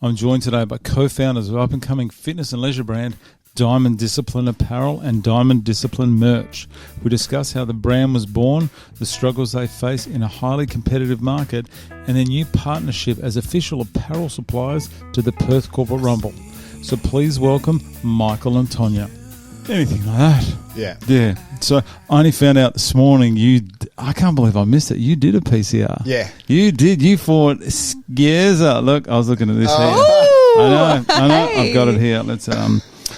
I'm joined today by co-founders of up-and-coming fitness and leisure brand Diamond Discipline Apparel and Diamond Discipline Merch. We discuss how the brand was born, the struggles they face in a highly competitive market, and their new partnership as official apparel suppliers to the Perth Corporate Rumble. So please welcome Michael and Toneya. Anything like that? Yeah. Yeah. So I only found out this morning I can't believe I missed it. You did a PCR. Yeah. You did. You fought Scherzer. Look, I was looking at this here. I know. Hey. I've got it here. Let's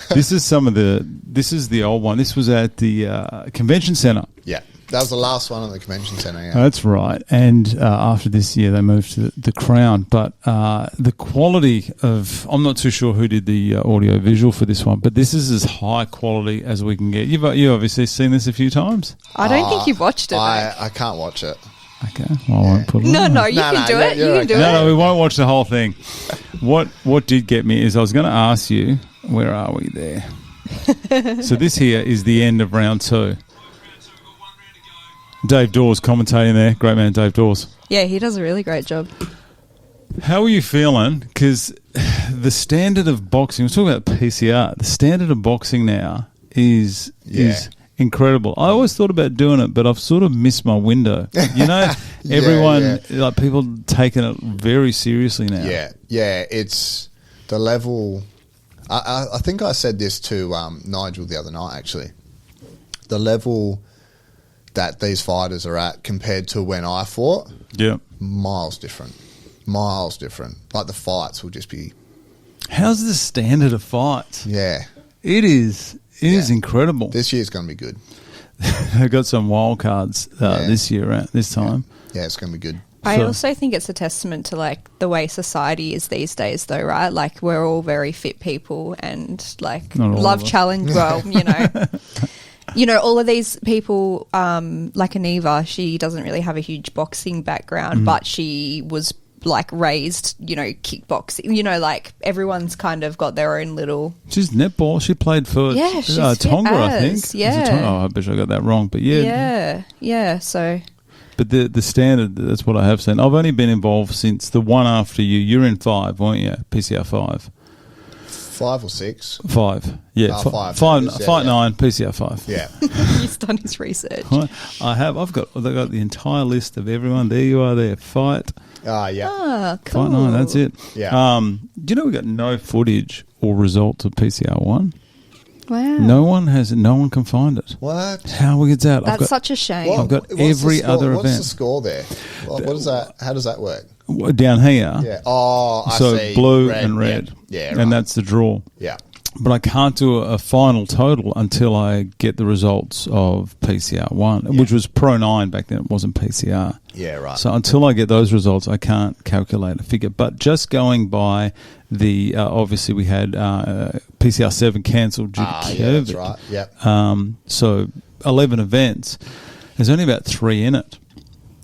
this is the old one. This was at the convention centre. Yeah. That was the last one at the convention centre, yeah. That's right. And after this year, they moved to the Crown. But the quality of... I'm not too sure who did the audio visual for this one, but this is as high quality as we can get. You've obviously seen this a few times. I don't think you've watched it. I can't watch it. Okay. Well, I won't put it on. No, you can do it. You can do it. No, we won't watch the whole thing. What did get me is I was going to ask you, where are we there? So this here is the end of round 2. Dave Dawes commentating there. Great man, Dave Dawes. Yeah, he does a really great job. How are you feeling? Because the standard of boxing, we're talking about PCR, the standard of boxing now is incredible. I always thought about doing it, but I've sort of missed my window. You know, everyone, like people taking it very seriously now. Yeah, it's the level. I think I said this to Nigel the other night, actually. The level that these fighters are at compared to when I fought, miles different. Like the fights will just be... How's the standard of fights? Yeah. It is incredible. This year's going to be good. They've got some wild cards this year, this time. Yeah, it's going to be good. I also think it's a testament to like the way society is these days though, right? Like we're all very fit people and like love challenge. Well, you know, all of these people, like Aniva, she doesn't really have a huge boxing background, but she was like raised, kickboxing, like everyone's kind of got their own little... She's netball. She played for Tonga, I think. Yeah. I bet I got that wrong, but yeah. Yeah, so... But the standard, that's what I have seen. I've only been involved since the one after you. You're in 5, weren't you? PCR 5. 5 or 6? 5. Yeah, 5. Fight 9, PCR 5. Yeah. He's done his research. I have. I've got the entire list of everyone. There you are there. Fight. Yeah. Ah, cool. Fight 9, that's it. Yeah. Do you know we got no footage or results of PCR 1? Wow. No one can find it. What? How is that? That's such a shame. I've got every other event. What's the score there? What is that? How does that work? Down here. Yeah. Oh, I see. Blue and red. Yeah, right. And that's the draw. Yeah. But I can't do a final total until I get the results of PCR 1, which was Pro 9 back then. It wasn't PCR. Yeah, right. So until I get those results, I can't calculate a figure. But just going by the obviously we had PCR 7 cancelled due to COVID. Yeah, that's right. Yeah. So 11 events. There's only about 3 in it.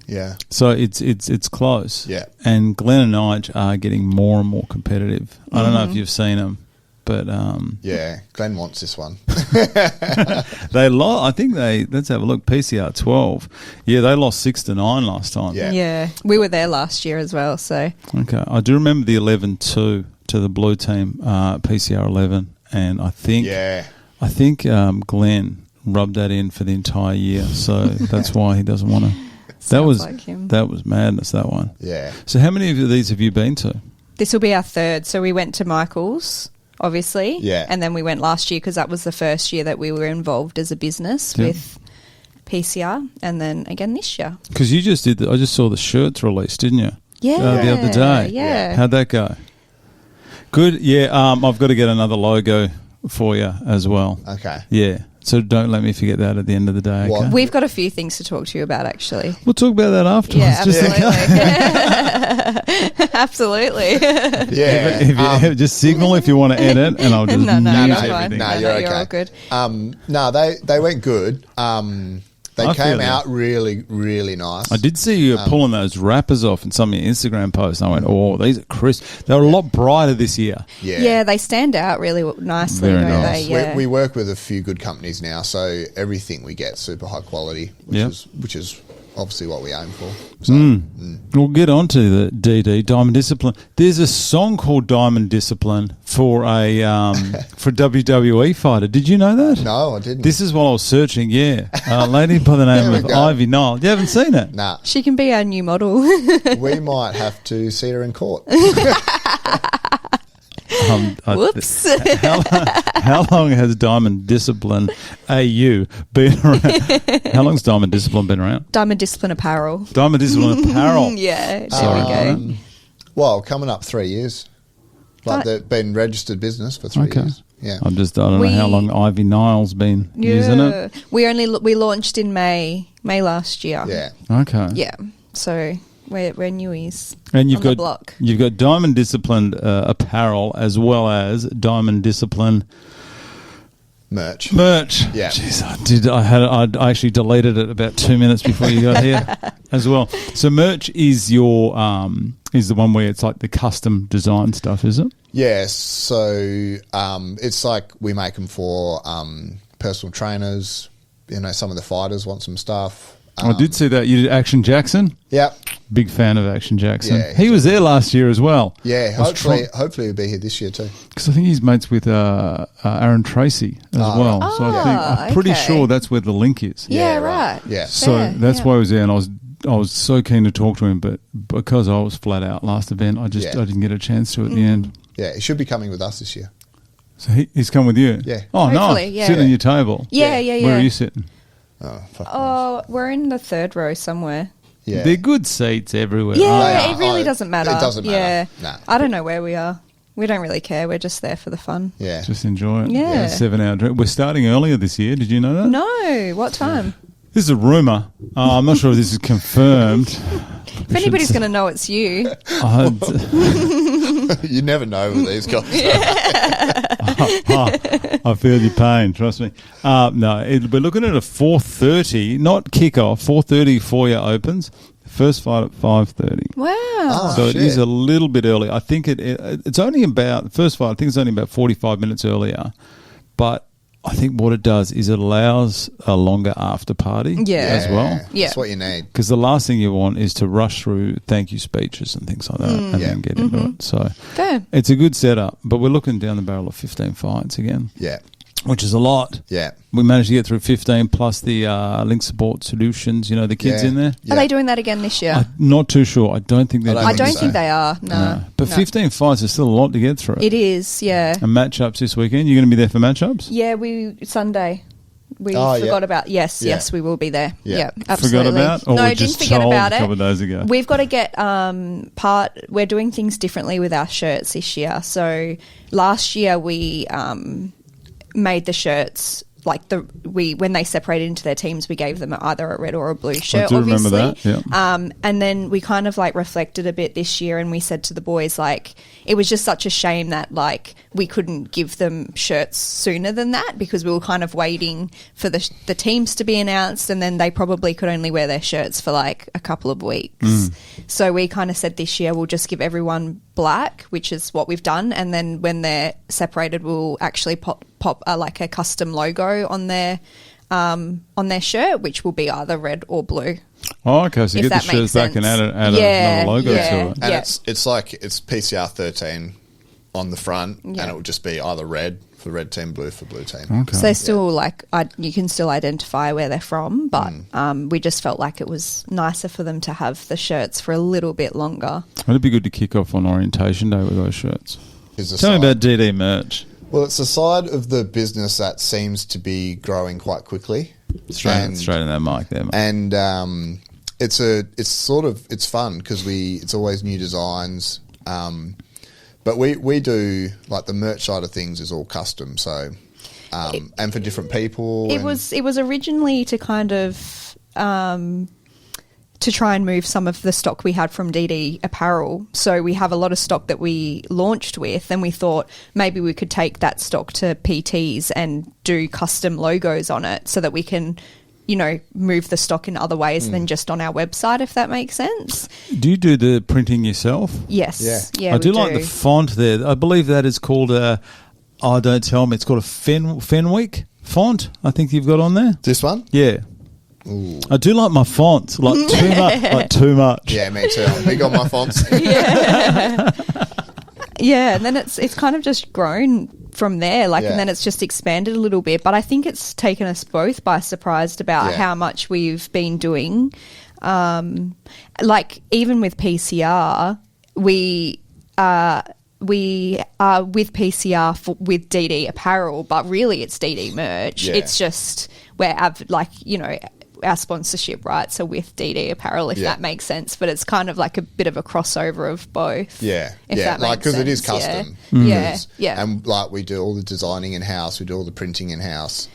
Yeah. So it's close. Yeah. And Glenn and Nige are getting more and more competitive. I don't know if you've seen them. But yeah, Glenn wants this one. They lost. I think let's have a look. PCR 12. Yeah, they lost 6-9 last time. Yeah, we were there last year as well. So okay, I do remember the 11-2 to the blue team, PCR 11, and I think Glenn rubbed that in for the entire year. So that's why he doesn't want to. That was madness. That one. Yeah. So how many of these have you been to? This will be our 3rd. So we went to Michael's. Obviously. Yeah. And then we went last year because that was the first year that we were involved as a business with PCR, and then again this year. Because you just did I just saw the shirts released, didn't you? Yeah. The other day. Yeah. How'd that go? Good. Yeah. I've got to get another logo for you as well. Okay. Yeah. So don't let me forget that at the end of the day. Okay? We've got a few things to talk to you about, actually. We'll talk about that afterwards. Yeah, absolutely. absolutely. Yeah. Just signal if you want to edit, and I'll just no, mute fine. everything. No, you're okay. You're all good. No, they went good. They came out really, really nice. I did see you pulling those wrappers off in some of your Instagram posts, and I went, oh, these are crisp. They were a lot brighter this year. Yeah, they stand out really nicely. Very nice. They? Yeah. We work with a few good companies now, so everything we get super high quality, which is obviously what we aim for. So, We'll get on to the DD, Diamond Discipline. There's a song called Diamond Discipline for a for a WWE fighter. Did you know that? No, I didn't. This is while I was searching, a lady by the name of Ivy Nile. You haven't seen it? Nah. She can be our new model. We might have to see her in court. Whoops. How long has Diamond Discipline AU been around? How long's Diamond Discipline been around? Diamond Discipline Apparel. Diamond Discipline Apparel. Yeah, there we go. Well, coming up 3 years. Like they've been registered business for 3 years. Yeah. I don't know how long Ivy Nile's been using it. We launched in May last year. Yeah. Okay. Yeah. So we're newies. And you've on got the block. You've got Diamond Discipline Apparel as well as Diamond Discipline Merch. Yeah. Jeez, I actually deleted it about 2 minutes before you got here as well. So merch is your is the one where it's like the custom design stuff, is it? Yeah. So it's like we make them for personal trainers. You know, some of the fighters want some stuff. I did see that you did Action Jackson. Yep. Big fan of Action Jackson. Yeah, he was there last year as well. Yeah, hopefully he'll be here this year too. Because I think he's mates with Aaron Tracy as well. Right. So I'm pretty sure that's where the link is. Yeah, right. Yeah. So that's why I was there, and I was so keen to talk to him, but because I was flat out last event, I didn't get a chance to at the end. Yeah, he should be coming with us this year. So he's come with you? Yeah. Oh, Hopefully, nice. yeah. Sitting at your table. Yeah. Where are you sitting? Oh, We're in the third row somewhere. yeah. They're good seats everywhere. Yeah, aren't it really doesn't matter. It doesn't matter. Yeah. Nah. I don't know where we are. We don't really care. We're just there for the fun. Yeah. they? Just enjoy it. Yeah. 7-hour drink. We're starting earlier this year. Did you know that? No. What time? This is a rumour. I'm not sure if this is confirmed. If anybody's going to know, it's you. You never know with these guys. I feel your pain, trust me. No, we're looking at a 4:30, not kickoff, 4:30 foyer opens. First fight at 5:30. Wow. So it is a little bit early. I think it's only about, the first fight, I think it's only about 45 minutes earlier. But I think what it does is it allows a longer after party as well. Yeah. That's what you need. Because the last thing you want is to rush through thank you speeches and things like that and then get into it. So Fair. it's a good setup, but we're looking down the barrel of 15 fights again. Yeah. Which is a lot. Yeah. We managed to get through 15 plus the Link Support Solutions, the kids in there. Are they doing that again this year? I'm not too sure. I don't think they're I I doing don't it. think they are. No. But 15 fights is still a lot to get through. It is, yeah. And matchups this weekend. You're going to be there for matchups? Yeah, Sunday. We forgot about. Yes, we will be there. Yeah. Absolutely. Forgot about? Or no, we didn't just forget told about a it. couple of days ago? We've got to get we're doing things differently with our shirts this year. So last year we made the shirts when they separated into their teams, we gave them either a red or a blue shirt. I do obviously. remember that. Yeah. And then we kind of reflected a bit this year, and we said to the boys it was just such a shame that we couldn't give them shirts sooner than that, because we were kind of waiting for the teams to be announced, and then they probably could only wear their shirts for a couple of weeks. So we kind of said this year we'll just give everyone black, which is what we've done, and then when they're separated, we'll actually pop a custom logo on their shirt, which will be either red or blue. Oh, okay. So you get the shirts back and add another logo to it. And it's PCR 13 on the front, and it will just be either red for red team, blue for blue team. Okay. So they're still you can still identify where they're from, but we just felt like it was nicer for them to have the shirts for a little bit longer. It'd be good to kick off on orientation day with those shirts. Tell me about DD merch. Well, it's a side of the business that seems to be growing quite quickly. Straight in that mic there, mate. And it's fun because it's always new designs. But we do the merch side of things is all custom. So and for different people. It was originally to kind of to try and move some of the stock we had from DD Apparel. So we have a lot of stock that we launched with, and we thought maybe we could take that stock to PTs and do custom logos on it so that we can, move the stock in other ways than just on our website, if that makes sense. Do you do the printing yourself? Yes. Yeah, I do like the font there. I believe that is called don't tell me, it's called a Fenwick font, I think you've got on there. This one? Yeah. Ooh. I do like my fonts, like too much. Like too much. Yeah, me too. I'm big on my fonts. Yeah, and then it's kind of just grown from there, and then it's just expanded a little bit. But I think it's taken us both by surprise about how much we've been doing. Like even with PCR, we are with PCR with DD Apparel, but really it's DD merch. Yeah. It's just our sponsorship rights are with DD Apparel, if that makes sense. But it's kind of like a bit of a crossover of both. Yeah, if that makes because sense. it is custom. Yeah. And like we do all the designing in house, we do all the printing in house.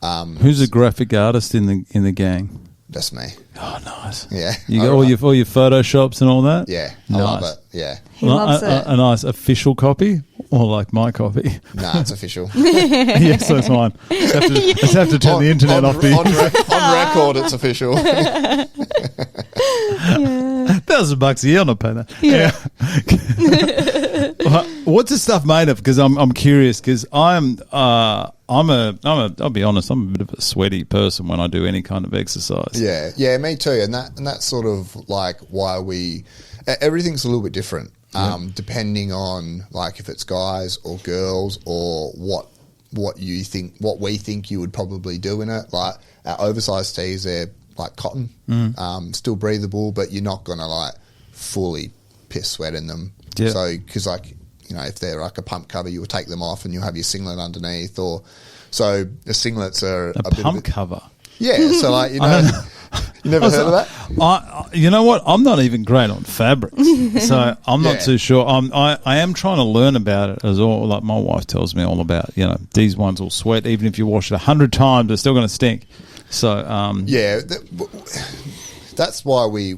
Who's a graphic artist in the gang? That's me. Oh, nice. Yeah, you got all your photoshops and all that. Yeah, nice. I love it. Yeah, he loves it. A nice official copy, or like my copy. Nah, it's official. Yes, that's mine. Just have to turn the internet off. On record, it's official. $1,000 a year, I'm not paying that. Yeah. What's the stuff made of? Because I'm curious. Because I'll be honest, I'm a bit of a sweaty person when I do any kind of exercise. Yeah, me too. And that's sort of like why everything's a little bit different, depending on like if it's guys or girls or what we think you would probably do in it. Like our oversized tees, they're like cotton, still breathable, but you're not gonna like fully piss sweat in them. Yeah. So because if they're like a pump cover, you will take them off and you'll have your singlet underneath. So the singlets are a pump cover. Yeah, so like you never heard of that? You know what? I'm not even great on fabrics, so I'm not too sure. I am trying to learn about it as well. Like my wife tells me all about. These ones will sweat even if you wash it 100 times. They're still going to stink. So that's why we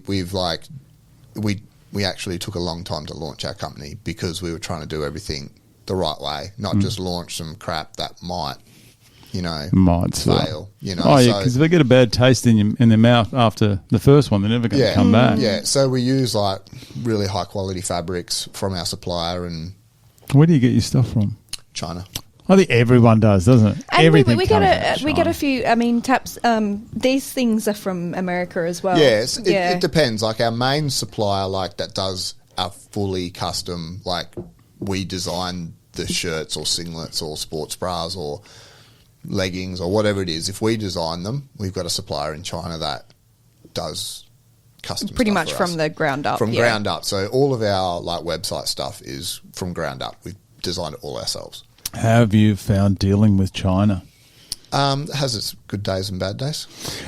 actually took a long time to launch our company, because we were trying to do everything the right way, not just launch some crap that might fail. Because if they get a bad taste in their mouth after the first one, they're never going to come back. Yeah, so we use like really high quality fabrics from our supplier. And where do you get your stuff from? China. I think everyone does, doesn't it? And everything we get a few. I mean, taps. These things are from America as well. Yes, it depends. Like our main supplier, like that does our fully custom. Like we design the shirts or singlets or sports bras or leggings or whatever it is. If we design them, we've got a supplier in China that does custom. Pretty stuff much for from us. the ground up. From ground up. So all of our like website stuff is from ground up. We've designed it all ourselves. How have you found dealing with China? It has its good days and bad days.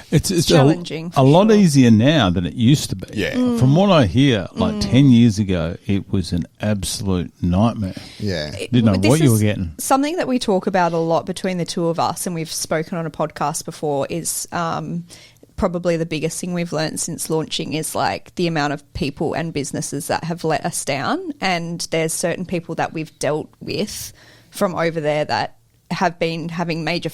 It's challenging. A lot easier now than it used to be. Yeah. From what I hear, like 10 years ago, it was an absolute nightmare. Yeah. Didn't know what you were getting. Something that we talk about a lot between the two of us, and we've spoken on a podcast before, is probably the biggest thing we've learned since launching is like the amount of people and businesses that have let us down. And there's certain people that we've dealt with from over there that have been having major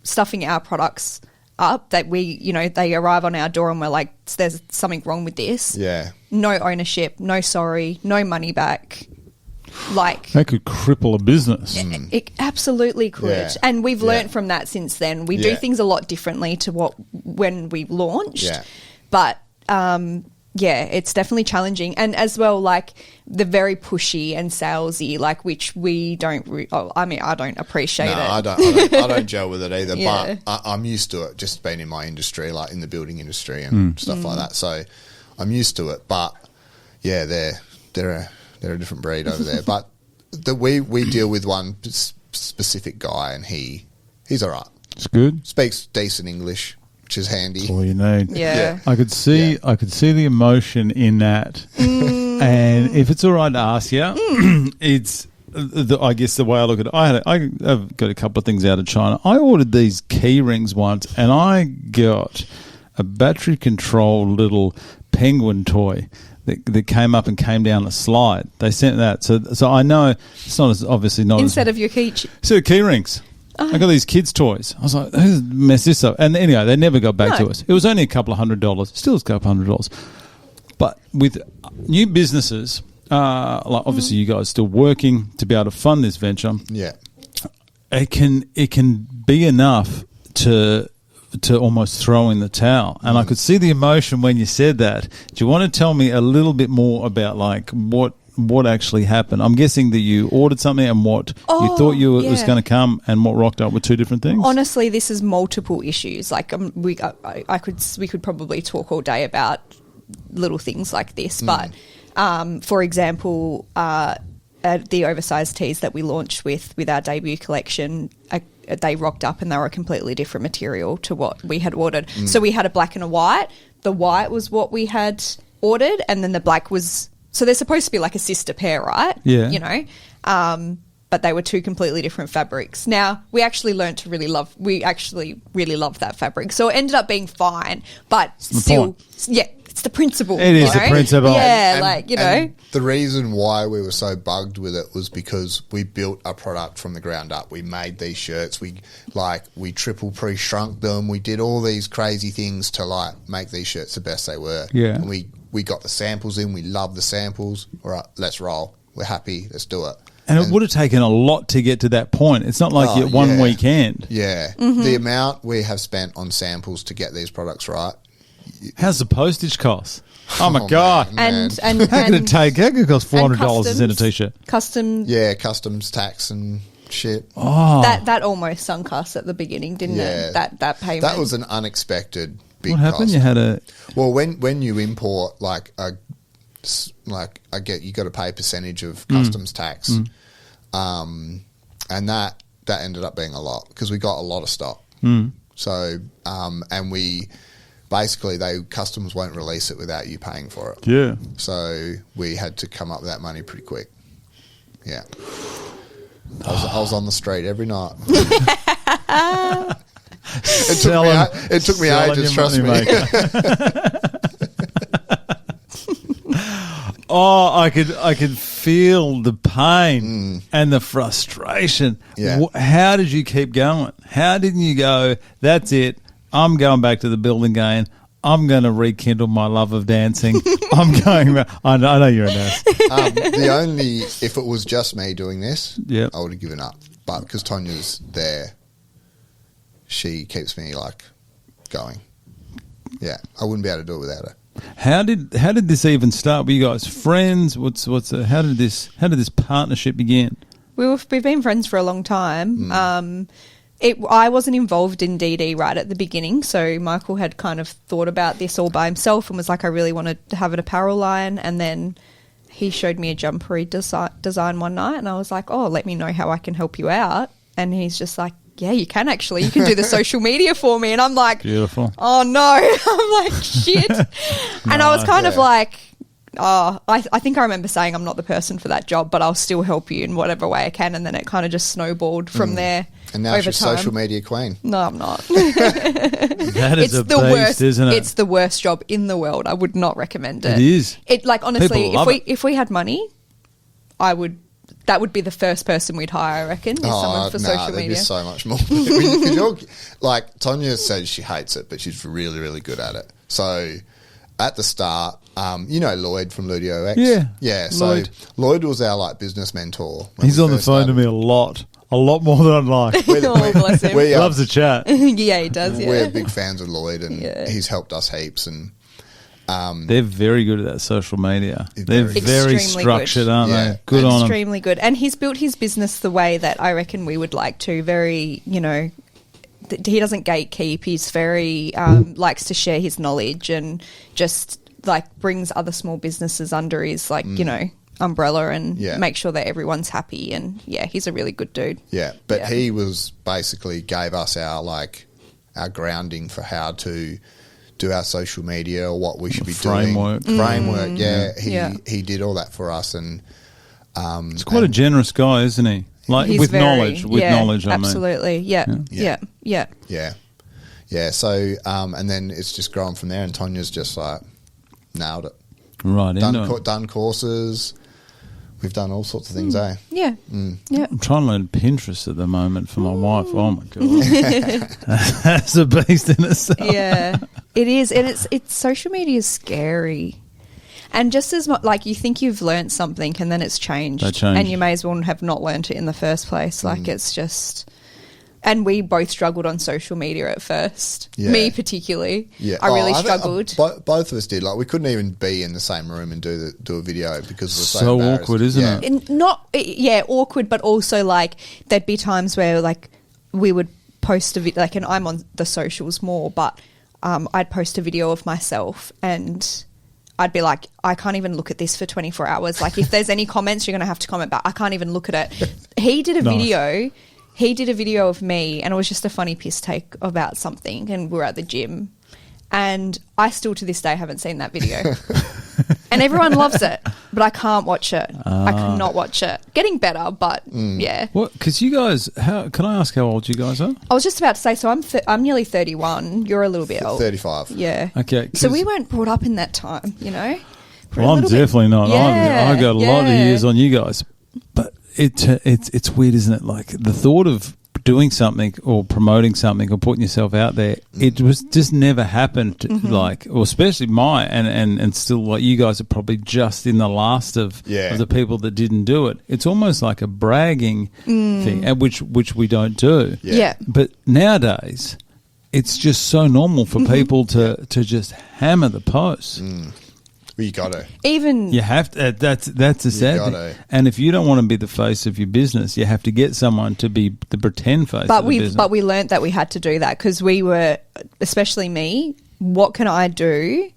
stuffing our products up, that they arrive on our door and we're like, there's something wrong with this. Yeah. No ownership, no sorry, no money back. Like that could cripple a business. It absolutely could. Yeah. And we've learned from that since then. We do things a lot differently to when we launched. Yeah. But it's definitely challenging. And as well, like the very pushy and salesy, like which we don't. I don't appreciate it. I don't gel with it either. Yeah. But I'm used to it. Just being in my industry, like in the building industry and stuff like that. So I'm used to it. But yeah, they're a different breed over there. But we deal with one specific guy, and he's all right. It's good. Speaks decent English, which is handy. That's all you need. Yeah. I could see the emotion in that. And if it's all right to ask you, it's I guess the way I look at it, I've got a couple of things out of China. I ordered these key rings once, and I got a battery controlled little penguin toy that came up and came down a slide. They sent that, so I know it's obviously not instead of your key rings. I got these kids' toys. I was like, who's messed this up? And anyway, they never got back to us. It was only a couple of $100. Still a couple of $100. But with new businesses, like obviously you guys still working to be able to fund this venture. Yeah. It can be enough to almost throw in the towel. And I could see the emotion when you said that. Do you want to tell me a little bit more about like what actually happened? I'm guessing that you ordered something and what you thought it was going to come and what rocked up were two different things. Honestly, this is multiple issues. Like we could probably talk all day about little things like this. But for example, the oversized tees that we launched with our debut collection, they rocked up and they were a completely different material to what we had ordered. So we had a black and a white. The white was what we had ordered, and then the black was... So they're supposed to be like a sister pair, right? Yeah. You know? But they were two completely different fabrics. Now, we actually learned to really love that fabric. So it ended up being fine, but still... Yeah, it's the principle. It is the principle. Yeah, and the reason why we were so bugged with it was because we built a product from the ground up. We made these shirts. We triple pre-shrunk them. We did all these crazy things to like make these shirts the best they were. Yeah. And we got the samples in. We love the samples. All right, let's roll. We're happy. Let's do it. And it would have taken a lot to get to that point. It's not like one weekend. Yeah. Mm-hmm. The amount we have spent on samples to get these products right. How's the postage cost? Oh my God! Man. And How could it take? How could it cost $400 to send a t-shirt? Customs tax and shit. Oh, that almost sunk us at the beginning, didn't it? That payment. That was an unexpected big what happened? cost. You had a when you import you got to pay a percentage of customs tax, and that ended up being a lot because we got a lot of stock. So and we. Basically, customs won't release it without you paying for it. Yeah. So we had to come up with that money pretty quick. Yeah. I was on the street every night. It took me ages, trust me. Oh, I could feel the pain and the frustration. Yeah. How did you keep going? How didn't you go, that's it, I'm going back to the building again. I'm going to rekindle my love of dancing. I'm going back. I know you're an ass. If it was just me doing this, I would have given up. But because Tonya's there, she keeps me like going. Yeah, I wouldn't be able to do it without her. How did this even start? Were you guys friends? How did this partnership begin? We've been friends for a long time. I wasn't involved in DD right at the beginning, so Michael had kind of thought about this all by himself and was like, I really wanted to have an apparel line, and then he showed me a jumper he design one night, and I was like, oh, let me know how I can help you out. And he's just like, yeah, you can actually. You can do the social media for me. And I'm like, beautiful. Oh, no. I'm like, shit. And I was kind of like, I think I remember saying I'm not the person for that job, but I'll still help you in whatever way I can. And then it kind of just snowballed from there. And now she's social media queen. No, I'm not. That is a beast, isn't it? It's the worst job in the world. I would not recommend it. It is. Honestly, if we had money, that would be the first person we'd hire, I reckon, is someone for social media. There'd be so much more. Tonya says she hates it, but she's really, really good at it. So at the start, Lloyd from Ludio X? Yeah. So Lloyd was our business mentor. He's on the phone to me a lot more than I'd like. Bless him. He loves to chat. Yeah, he does. Yeah. We're big fans of Lloyd, and he's helped us heaps. And they're very good at that social media. They're very structured, aren't they? Good on them. Extremely good. And he's built his business the way that I reckon we would like to. Very, he doesn't gatekeep. He's very likes to share his knowledge and just brings other small businesses under his umbrella and make sure that everyone's happy. And he's a really good dude. Yeah, but he was basically gave us our grounding for how to do our social media or what we should be doing. Framework. He did all that for us, and he's quite a generous guy, isn't he? With knowledge. Absolutely. Yeah. So and then it's just grown from there, and Tonya's just nailed it. Right. Done courses. We've done all sorts of things, eh? Yeah. Yeah. I'm trying to learn Pinterest at the moment for my wife. Oh my God. That's a beast in itself. Yeah. It is. And it's social media is scary. And just as much, you think you've learnt something and then it's changed. They change. And you may as well have not learnt it in the first place. It's just, And we both struggled on social media at first. Yeah. Me particularly. Yeah. I really struggled. Both of us did. Like, we couldn't even be in the same room and do a video because we're so awkward, isn't it? Awkward, but also like there'd be times where like we would post a video, like, and I'm on the socials more, but I'd post a video of myself and I'd be like, I can't even look at this for 24 hours. Like, if there's any comments, you're going to have to comment back. I can't even look at it. He did a video of me, and it was just a funny piss take about something, and we were at the gym, and I still to this day haven't seen that video. And everyone loves it, but I can't watch it. I could not watch it. Getting better, but yeah. What? Because you guys, can I ask how old you guys are? I was just about to say, so I'm nearly 31. You're a little bit old. 35. Yeah. Okay. So we weren't brought up in that time, you know? Well, I'm definitely not. Yeah, I got a lot of years on you guys. But it's weird, isn't it? Like, the thought of doing something or promoting something or putting yourself out there, it was just never happened. Like, or especially and still, like, you guys are probably just in the last of the people that didn't do it. It's almost like a bragging thing, which we don't do. Yeah. But nowadays, it's just so normal for people to just hammer the posts. Well, you got to. Even you have to. That's a sad thing. And if you don't want to be the face of your business, you have to get someone to be the pretend face. But we learnt that we had to do that because we were, especially me. What can I do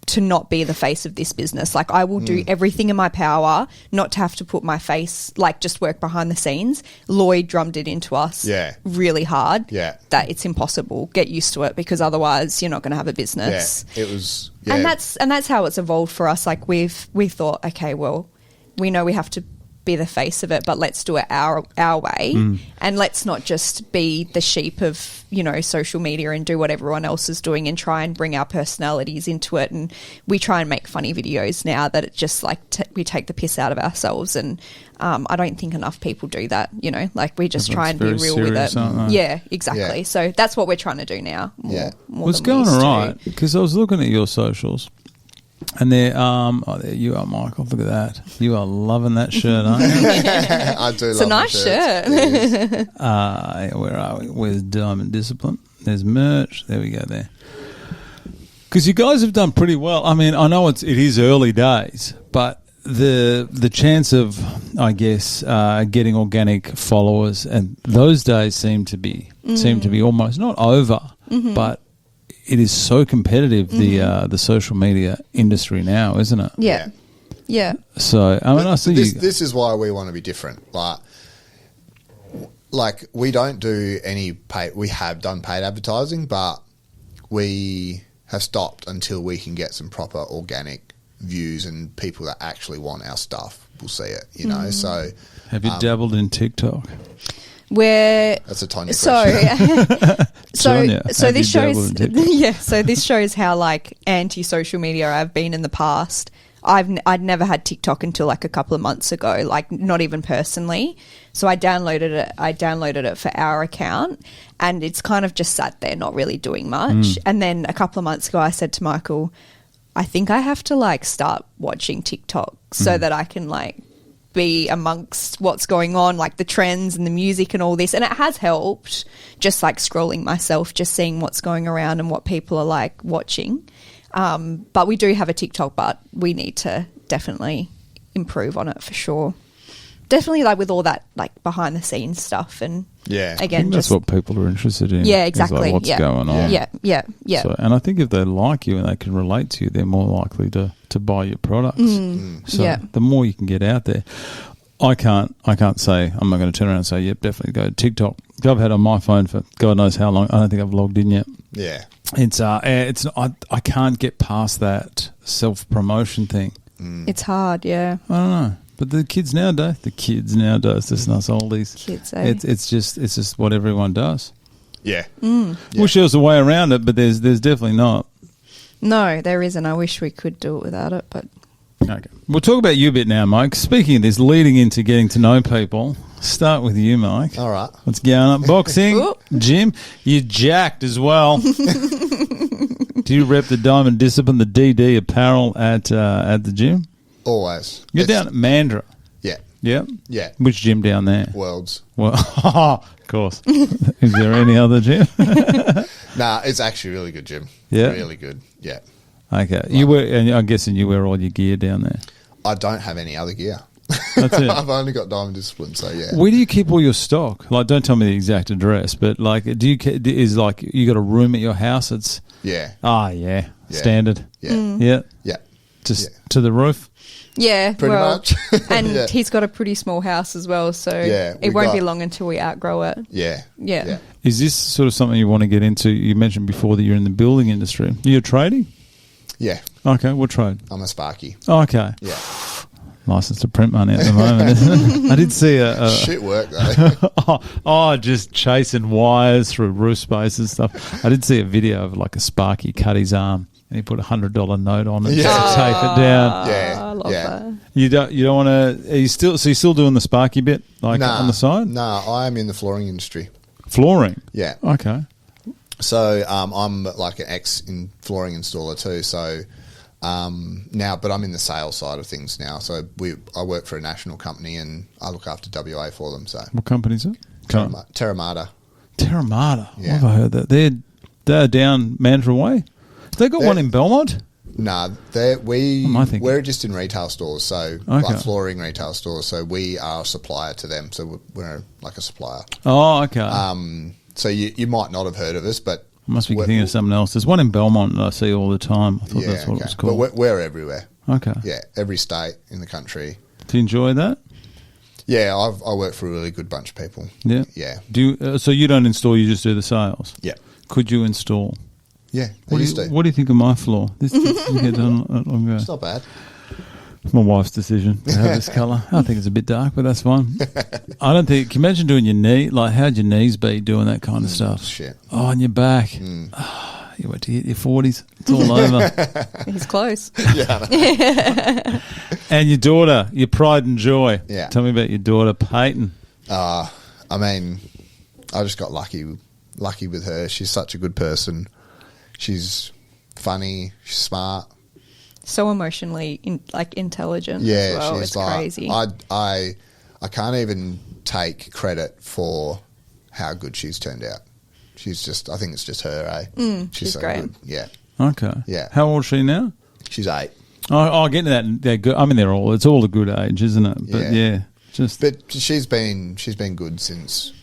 to not be the face of this business? Like, I will do everything in my power not to have to put my face, like, just work behind the scenes. Lloyd drummed it into us really hard that it's impossible. Get used to it, because otherwise you're not going to have a business. Yeah, it was. Yeah. And that's how it's evolved for us. Like, we thought, okay, well, we know we have to be the face of it, but let's do it our way, and let's not just be the sheep of, you know, social media and do what everyone else is doing and try and bring our personalities into it. And we try and make funny videos now that it's just like we take the piss out of ourselves, and I don't think enough people do that, you know, like we just try and be real with it. Yeah, exactly. So that's what we're trying to do now. More what's going all right? Because I was looking at your socials. And there you are, Michael. Look at that. You are loving that shirt, aren't you? I do. It's a nice shirt. Where are we? Where's Diamond Discipline? There's merch. There we go. There. Because you guys have done pretty well. I mean, I know it is early days, but the chance of, I guess, getting organic followers, and those days seem to be almost not over, but it is so competitive, the social media industry now, isn't it? Yeah. Yeah. So, I mean, I see this is why we want to be different. Like we don't do any paid. We have done paid advertising, but we have stopped until we can get some proper organic views and people that actually want our stuff will see it, you know. So, have you dabbled in TikTok? That's a tiny question. So this shows so this shows how like anti-social media I've been in the past. I'd never had TikTok until like a couple of months ago, like not even personally. So I downloaded it for our account, and it's kind of just sat there not really doing much. And then a couple of months ago I said to Michael, I think I have to like start watching TikTok so that I can like be amongst what's going on, like the trends and the music and all this. And it has helped, just like scrolling myself, just seeing what's going around and what people are like watching. But we do have a TikTok, but we need to definitely improve on it for sure. Definitely like with all that like behind the scenes stuff, and again, that's what people are interested in. Yeah, exactly. Like what's going on? Yeah. So, and I think if they like you and they can relate to you, they're more likely to buy your products. So the more you can get out there. I can't say, I'm not going to turn around and say, yep, definitely go to TikTok. I've had it on my phone for God knows how long. I don't think I've logged in yet. Yeah. I can't get past that self-promotion thing. It's hard, yeah. I don't know. But the kids nowadays, just us oldies. Kids, eh? It's just what everyone does. Yeah. Wish there was a way around it, but there's definitely not. No, there isn't. I wish we could do it without it, but... Okay. We'll talk about you a bit now, Mike. Speaking of this, leading into getting to know people, start with you, Mike. All right. What's going on? Boxing, gym, you're jacked as well. Do you rep the Diamond Discipline, the DD Apparel at the gym? Always. You're down at Mandurah. Yeah. Yeah? Yeah. Which gym down there? Worlds. Well, of course. Is there any other gym? Nah, it's actually a really good gym. Yeah? Really good. Yeah. Okay. And I'm guessing you wear all your gear down there. I don't have any other gear. That's it. I've only got Diamond Discipline, so yeah. Where do you keep all your stock? Like, don't tell me the exact address, but like, you got a room at your house? It's Yeah. yeah, standard. Yeah. Yeah, Yeah. just to the roof. Yeah, Pretty much. And Yeah. he's got a pretty small house as well, so it won't be long until we outgrow it. Yeah. Yeah. Is this sort of something you want to get into? You mentioned before that you're in the building industry. You're trading? Yeah. Okay, what trade? I'm a Sparky. Oh, okay. Yeah. License to print money at the moment, isn't it? I did see a Shit work, though. just chasing wires through roof space and stuff. I did see a video of like a Sparky cut his arm and he put $100 note on it just to tape it down. Yeah. I love that. You don't want to. Are you still? So you're still doing the Sparky bit, like on the side? Nah, I am in the flooring industry. Flooring. Yeah. Okay. So I'm like an flooring installer too. So now, but I'm in the sales side of things now. So I work for a national company and I look after WA for them. So What company is it? Terramata. Terramata. Yeah. Have I heard that? They're down Mandurah Way. They got one in Belmont. Nah, we're just in retail stores, so like flooring retail stores. So we are a supplier to them. So we're like a supplier. Oh, okay. So you might not have heard of us, but I must be thinking of something else. There's one in Belmont that I see all the time. I thought that's what it was called. But we're everywhere. Okay. Yeah, every state in the country. Do you enjoy that? Yeah, I work for a really good bunch of people. Yeah. Yeah. Do you, so you don't install, you just do the sales? Yeah. Could you install? Yeah, What do you think of my floor? This you get done long ago. It's not bad. My wife's decision to have this colour. I think it's a bit dark, but that's fine. I don't think. Can you imagine doing your knee? Like, how'd your knees be doing that kind of stuff? Shit. Oh, on your back. You wait to hit your 40s. It's all over. He's close. Yeah. And your daughter, your pride and joy. Yeah. Tell me about your daughter, Peyton. I mean, I just got lucky with her. She's such a good person. She's funny. She's smart. So emotionally intelligent. Yeah, as well. she's It's like, crazy. I can't even take credit for how good she's turned out. She's just, I think it's just her, eh? She's so great. good. Yeah. Okay. Yeah. How old is she now? She's 8. I'll get into that. They're good. I mean, it's all a good age, isn't it? But Yeah. just. But she's been good since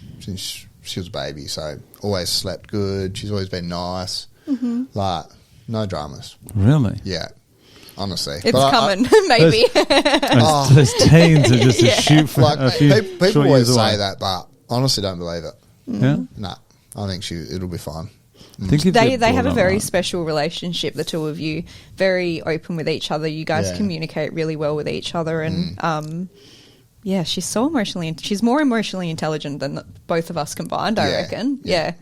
she was a baby. So always slept good. She's always been nice. Mm-hmm. Like, no dramas. Really? Yeah. Honestly. It's coming, maybe. Those teens are just a shoot for like, a few people always years say away. that, but honestly don't believe it. Yeah. Nah, I think it'll be fine. They have a very special relationship, the two of you. Very open with each other. You guys communicate really well with each other, and she's so emotionally. She's more emotionally intelligent than both of us combined. I reckon. Yeah.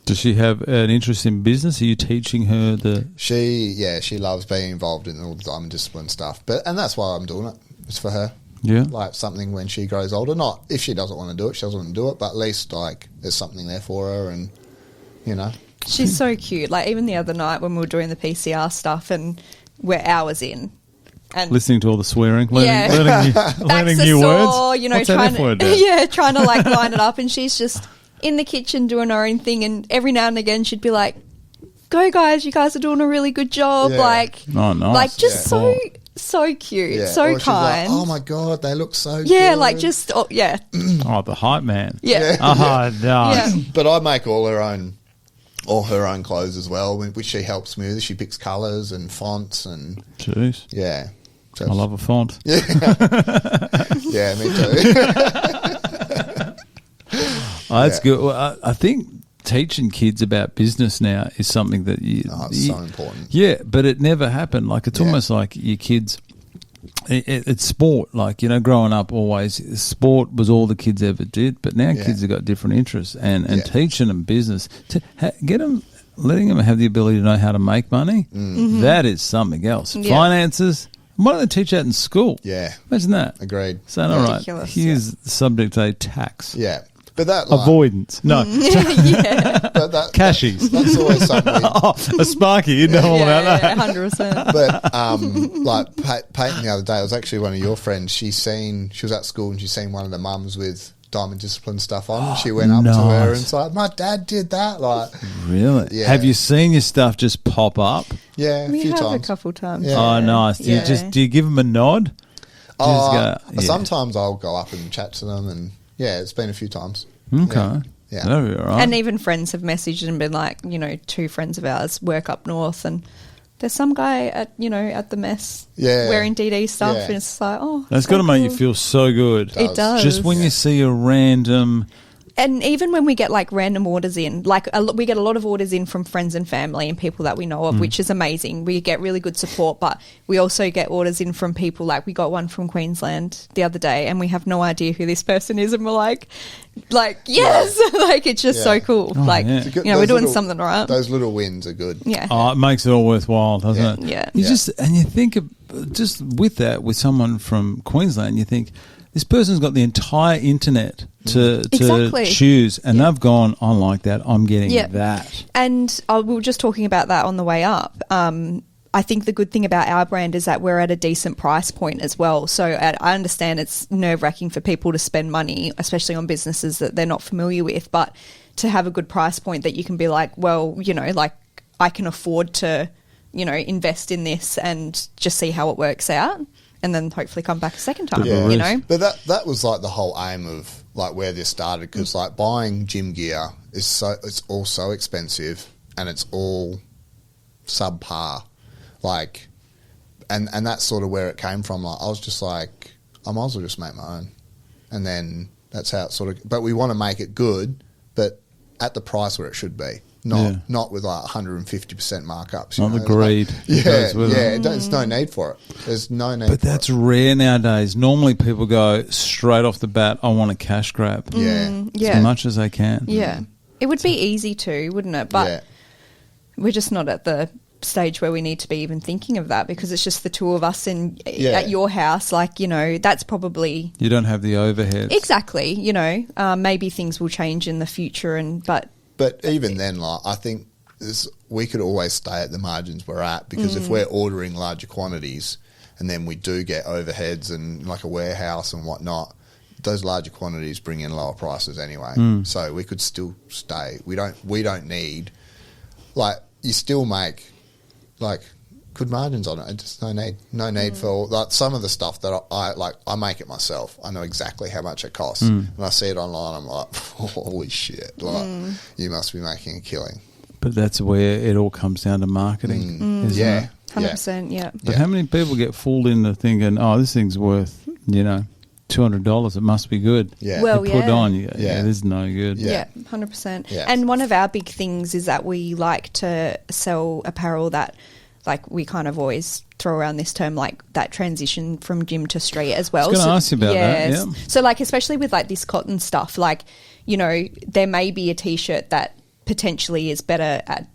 Does she have an interest in business? Are you teaching her She loves being involved in all the Diamond Discipline stuff, and that's why I'm doing it. It's for her. Yeah. Like something when she grows older. Not if she doesn't want to do it, she doesn't want to do it, but at least like there's something there for her, and you know. She's so cute. Like even the other night when we were doing the PCR stuff and we're hours in. And listening to all the swearing, learning new words. You know, What's that F word? Trying to like line it up, and she's just in the kitchen doing her own thing, and every now and again she'd be like, "Go guys, you guys are doing a really good job." Yeah. Like, oh, nice. like just so cute, so kind. Like, oh my god, they look so good. Yeah, like just Oh, the hype man. Yeah. Oh, no. Yeah. But I make all her own clothes as well, which she helps me with. She picks colours and fonts and Jeez. yeah. So I love a font. Yeah, yeah, me too. That's good. Well, I think teaching kids about business now is something that it's so important. Yeah, but it never happened. Like it's almost like your kids. It's sport. Like, you know, growing up, always sport was all the kids ever did. But now kids have got different interests, and teaching them business, letting them have the ability to know how to make money. Mm-hmm. That is something else. Yeah. Finances. Why don't they teach that in school? Yeah. Imagine that. Agreed. Saying, all right, here's the subject A, tax. Yeah. But that avoidance. No. Yeah. But Cashies. That's always something. A Sparky, you know all about that. 100%. But like Peyton the other day, it was actually one of your friends. She was at school and she seen one of the mums with Diamond Discipline stuff on. And she went up to her and was like, "My dad did that." Like, really? Yeah. Have you seen your stuff just pop up? Yeah, We a few have times. a couple times. Yeah. Oh, nice. Do you give them a nod? Sometimes I'll go up and chat to them, and it's been a few times. Okay. Yeah. That'll be all right. And even friends have messaged and been like, two friends of ours work up north, and there's some guy at the mess wearing DD stuff, and it's like, that's got to make you feel so good. It does. Just when you see a random... And even when we get like random orders in, like we get a lot of orders in from friends and family and people that we know of, which is amazing. We get really good support, but we also get orders in from people, like we got one from Queensland the other day and we have no idea who this person is, and we're like yes, like it's just so cool. We're doing something right. Those little wins are good. Yeah. Oh, it makes it all worthwhile, doesn't it? Yeah. You think just with that, with someone from Queensland, you think this person's got the entire internet to choose, and they've gone, I like that, I'm getting that. And we were just talking about that on the way up. I think the good thing about our brand is that we're at a decent price point as well. So I understand it's nerve-wracking for people to spend money, especially on businesses that they're not familiar with, but to have a good price point that you can be like, well, I can afford to, invest in this and just see how it works out, and then hopefully come back a second time, But that was like the whole aim of like where this started, because like buying gym gear it's all so expensive and it's all subpar, like, and that's sort of where it came from. Like I was just like, I might as well just make my own, and then that's how it sort of. But we want to make it good, but at the price where it should be. Not with like 150% markups. Not the greed. There's no need for it. There's no need. But that's rare nowadays. Normally people go straight off the bat, I want a cash grab. As much as they can. Yeah. It would be easy to, wouldn't it? But we're just not at the stage where we need to be even thinking of that, because it's just the two of us at your house. Like, that's probably... You don't have the overheads. Exactly. Maybe things will change in the future, But even then, like, I think we could always stay at the margins we're at, because if we're ordering larger quantities and then we do get overheads and like a warehouse and whatnot, those larger quantities bring in lower prices anyway. So we could still stay. We don't need, like, you still make like good margins on it. Just no need for like some of the stuff that I make it myself. I know exactly how much it costs. When I see it online, I'm like, holy shit! Like, you must be making a killing. But that's where it all comes down to marketing. Isn't it? 100%. Yeah. But how many people get fooled into thinking, oh, this thing's worth $200? It must be good. Yeah. Well, you put it on, you go, this is no good. Yeah, 100%. Yeah. And one of our big things is that we like to sell apparel that, like, we kind of always throw around this term, like that transition from gym to street as well. I was going to ask you about that. Yeah. So, like, especially with like this cotton stuff, like, there may be a T-shirt that potentially is better at,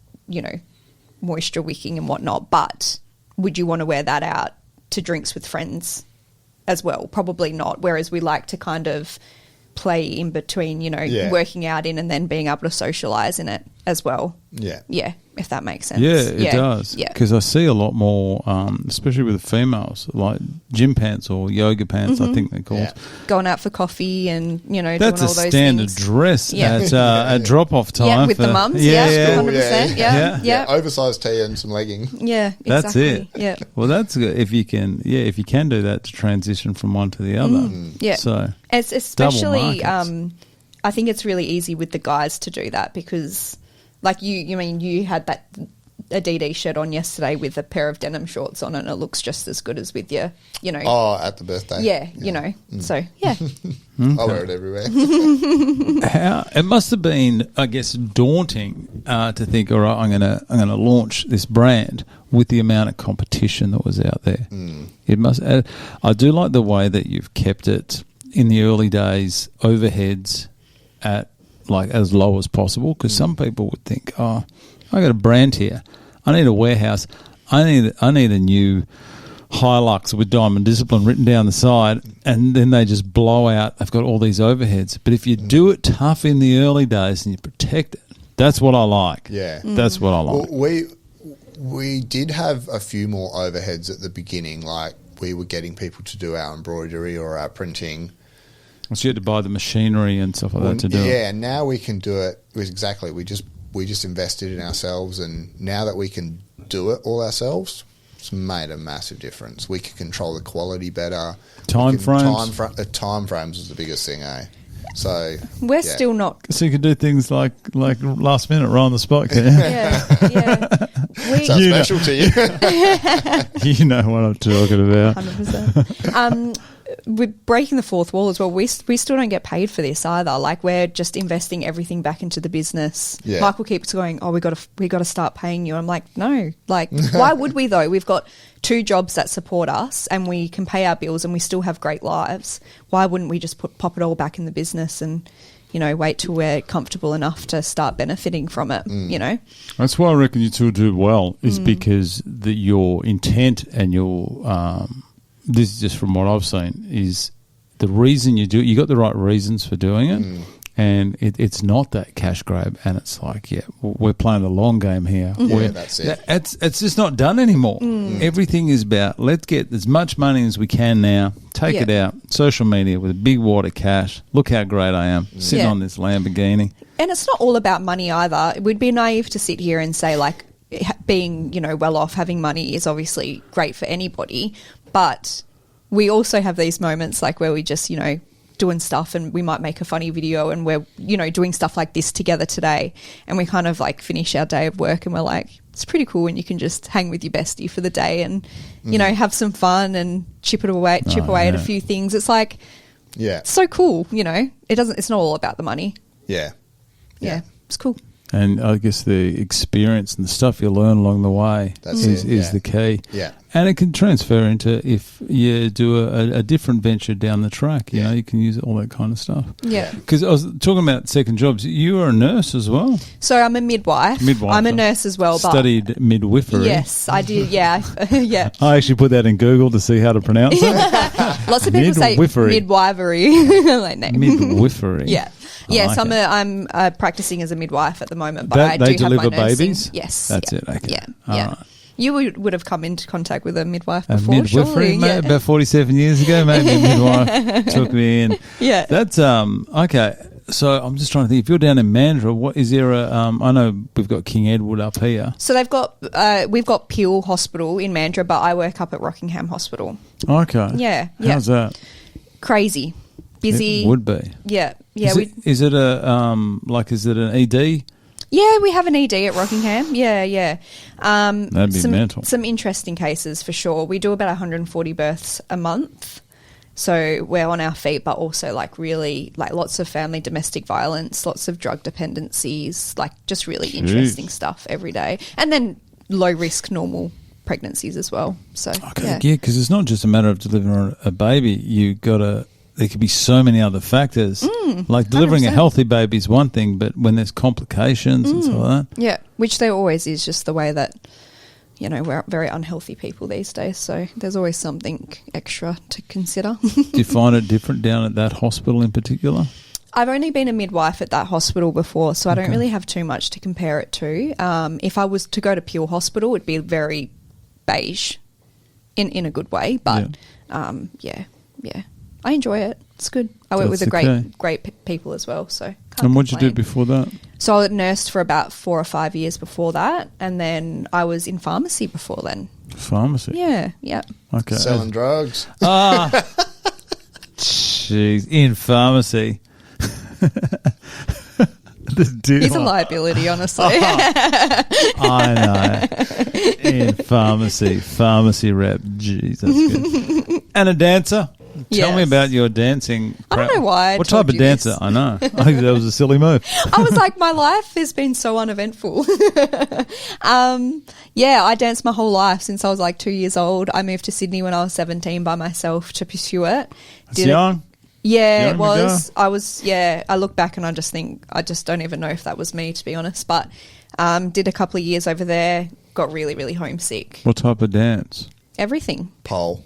moisture wicking and whatnot, but would you want to wear that out to drinks with friends as well? Probably not. Whereas we like to kind of play in between, working out in and then being able to socialise in it as well. Yeah. Yeah, if that makes sense. Yeah, it does. Yeah. Because I see a lot more, especially with the females, like gym pants or yoga pants, I think they're called. Yeah. Going out for coffee and, doing all that's those a standard things. Dress at drop-off time. Yeah, with the mums. Yeah, 100%. Yeah. Oversized tee and some legging. Yeah, exactly. That's it. Yeah. Well, that's good. If you can do that to transition from one to the other. Yeah. So it's especially, I think it's really easy with the guys to do that, because like you had that a DD shirt on yesterday with a pair of denim shorts on, and it looks just as good as with your, Oh, at the birthday. Yeah. So, yeah. I wear it everywhere. It must have been, I guess, daunting to think, all right, I'm gonna launch this brand with the amount of competition that was out there. It must. I do like the way that you've kept it in the early days, overheads at like as low as possible, because some people would think, oh, I got a brand here, I need a warehouse, I need a new Hilux with Diamond Discipline written down the side, and then they just blow out. They've got all these overheads. But if you do it tough in the early days and you protect it, that's what I like. Yeah. That's what I like. Well, we did have a few more overheads at the beginning, like we were getting people to do our embroidery or our printing. So you had to buy the machinery and stuff like that to do it. Yeah, now we can do it. Exactly. We just invested in ourselves, and now that we can do it all ourselves, it's made a massive difference. We can control the quality better. Time frames? Time frames is the biggest thing, eh? So we're still not. So you can do things like last minute, right on the spot, can you? Yeah. Sounds special to you. You know what I'm talking about. 100%. We're breaking the fourth wall as well. We still don't get paid for this either. Like, we're just investing everything back into the business. Yeah. Michael keeps going, "Oh, we got to start paying you." I'm like, no. Like, why would we though? We've got 2 jobs that support us, and we can pay our bills, and we still have great lives. Why wouldn't we just pop it all back in the business and, you know, wait till we're comfortable enough to start benefiting from it? You know, that's why I reckon you two do well. Is because your intent and your this is just from what I've seen, is the reason you do it. You got the right reasons for doing it, and it's not that cash grab. And it's like, yeah, we're playing the long game here. Yeah, that's it. It's just not done anymore. Everything is about, let's get as much money as we can now, take it out, social media with a big wad of cash. Look how great I am, sitting on this Lamborghini. And it's not all about money either. It would be naive to sit here and say, like, being, you know, well off, having money is obviously great for anybody. But we also have these moments like where we just, you know, doing stuff, and we might make a funny video, and we're, you know, doing stuff like this together today, and we kind of like finish our day of work and we're like, it's pretty cool when you can just hang with your bestie for the day and, you know, have some fun and chip away at a few things. It's like, it's so cool, you know. It's not all about the money. Yeah, it's cool. And I guess the experience and the stuff you learn along the way is the key. Yeah. And it can transfer into if you do a different venture down the track, you know, you can use all that kind of stuff. Yeah. Because I was talking about second jobs. You were a nurse as well. So I'm a midwife. I'm a nurse as well. But studied midwifery. Yes, I did, yeah. Yeah. I actually put that in Google to see how to pronounce it. Lots of people say midwifery. Like, no. Midwifery. Yeah. Yes, like I'm practicing as a midwife at the moment, but I do have my nursing. They deliver babies? Yes. That's it, okay. Yeah, Right. You would have come into contact with a midwife before, midwifery, surely? Mate, about 47 years ago, maybe a midwife took me in. Yeah. That's, okay. So I'm just trying to think, if you're down in Mandurah, what is there I know we've got King Edward up here. So we've got Peel Hospital in Mandurah, but I work up at Rockingham Hospital. Okay. Yeah. How's that? Crazy. Busy. It would be. Yeah. Is it an ED? Yeah, we have an ED at Rockingham. Yeah. That'd be mental. Some interesting cases for sure. We do about 140 births a month. So we're on our feet, but also like really like lots of family domestic violence, lots of drug dependencies, like just really interesting stuff every day. And then low risk normal pregnancies as well. So because it's not just a matter of delivering a baby. There could be so many other factors. Like delivering 100%. A healthy baby is one thing, but when there's complications and stuff like that. Yeah, which there always is, just the way that, you know, we're very unhealthy people these days. So there's always something extra to consider. Do you find it different down at that hospital in particular? I've only been a midwife at that hospital before, so I don't really have too much to compare it to. If I was to go to Peel Hospital, it'd be very beige in a good way. But, yeah. I enjoy it. It's good. I work with great people as well. So and what did you do before that? So I nursed for about 4 or 5 years before that, and then I was in pharmacy before then. Pharmacy? Yeah. Okay. Selling drugs. Jeez, in pharmacy. He's a liability, honestly. I know. In pharmacy rep. Jeez, that's good. And a dancer? Tell me about your dancing. I don't know why. What type of dancer? I know. I think that was a silly move. I was like, my life has been so uneventful. I danced my whole life since I was like 2 years old. I moved to Sydney when I was 17 by myself to pursue it. That's young. Yeah, it was. I look back and I just think, I just don't even know if that was me, to be honest. But did a couple of years over there, got really, really homesick. What type of dance? everything. Pole.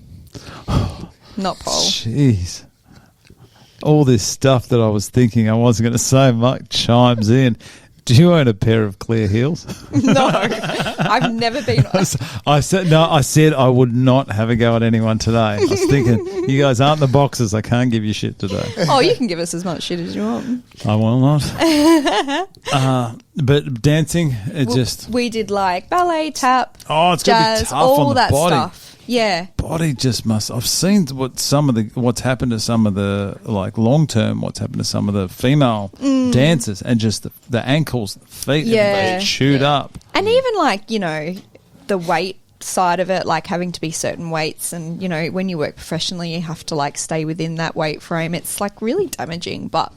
Not pole. Jeez. All this stuff that I was thinking I wasn't going to say, Mike chimes in. Do you own a pair of clear heels? No, I've never been. I said I would not have a go at anyone today. I was thinking, you guys aren't the boxers. I can't give you shit today. Oh, you can give us as much shit as you want. I will not. But dancing, we did like ballet, tap, it's jazz, gonna be tough all on the that body. stuff. Yeah, Body just must. I've seen what's happened to some of the like long term. What's happened to some of the female dancers, and just the ankles, the feet, everything chewed up. and even like the weight side of it, like having to be certain weights, and when you work professionally, you have to like stay within that weight frame. It's like really damaging, but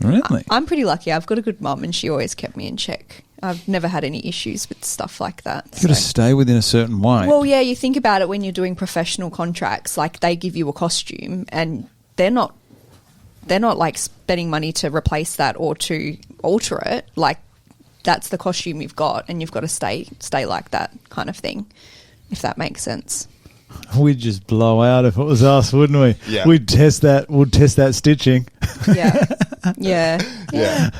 Really, I'm pretty lucky. I've got a good mum, and she always kept me in check. I've never had any issues with stuff like that. you got to stay within a certain weight. Well, yeah, you think about it when you're doing professional contracts, like they give you a costume and they're not like spending money to replace that or to alter it. Like that's the costume you've got and you've got to stay like that kind of thing, if that makes sense. We'd just blow out if it was us, wouldn't we? Yeah. We'd test that stitching. Yeah. Yeah.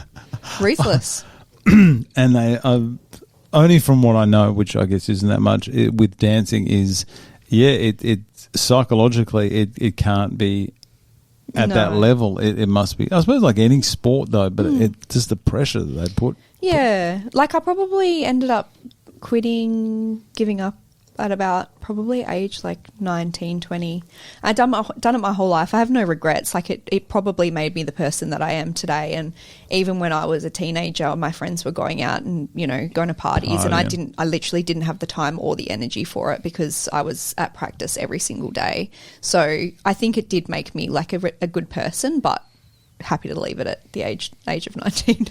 Ruthless. And they only from what I know, which I guess isn't that much, with dancing is, it psychologically it can't be at that level. It must be, I suppose, like any sport though, but it's just the pressure that they put. Yeah, like I probably ended up giving up at about probably age like 19, 20. I've done it my whole life. I have no regrets. Like it probably made me the person that I am today. And even when I was a teenager, my friends were going out and, going to parties and I literally didn't have the time or the energy for it because I was at practice every single day. So I think it did make me like a good person, but happy to leave it at the age of 19.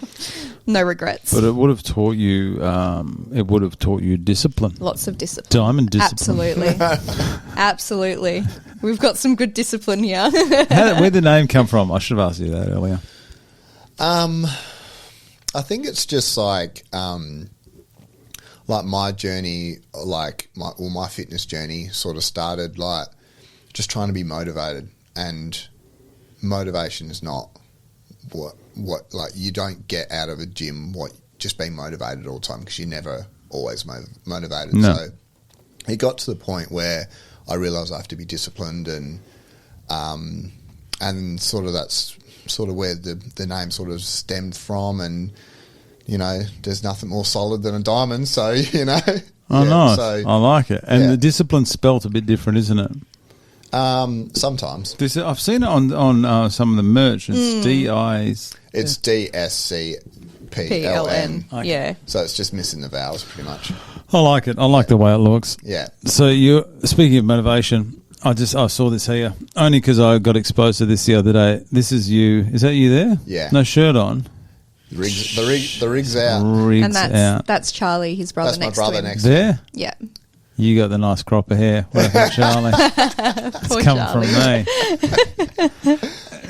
No regrets. But it would have taught you discipline. Lots of discipline. Diamond discipline. Absolutely. We've got some good discipline here. Where'd the name come from? I should have asked you that earlier. I think it's just like my journey, like my fitness journey sort of started like just trying to be motivated, and motivation is not what like you don't get out of a gym just being motivated all the time, because you're never always motivated. No. So it got to the point where I realised I have to be disciplined, and sort of that's sort of where the name sort of stemmed from. And there's nothing more solid than a diamond, so Nice. So, I like it. And the discipline's spelt a bit different, isn't it? Sometimes. I've seen it on some of the merch. It's DIs. It's DSCPLN. Okay. Yeah. So it's just missing the vowels, pretty much. I like it. I like the way it looks. Yeah. So speaking of motivation, I saw this here only because I got exposed to this the other day. This is you. Is that you there? Yeah. No shirt on. The rig's out. Rig's out. That's Charlie, his brother. That's my brother next to him. There? Yeah. You got the nice crop of hair. What about Charlie? It's coming from me.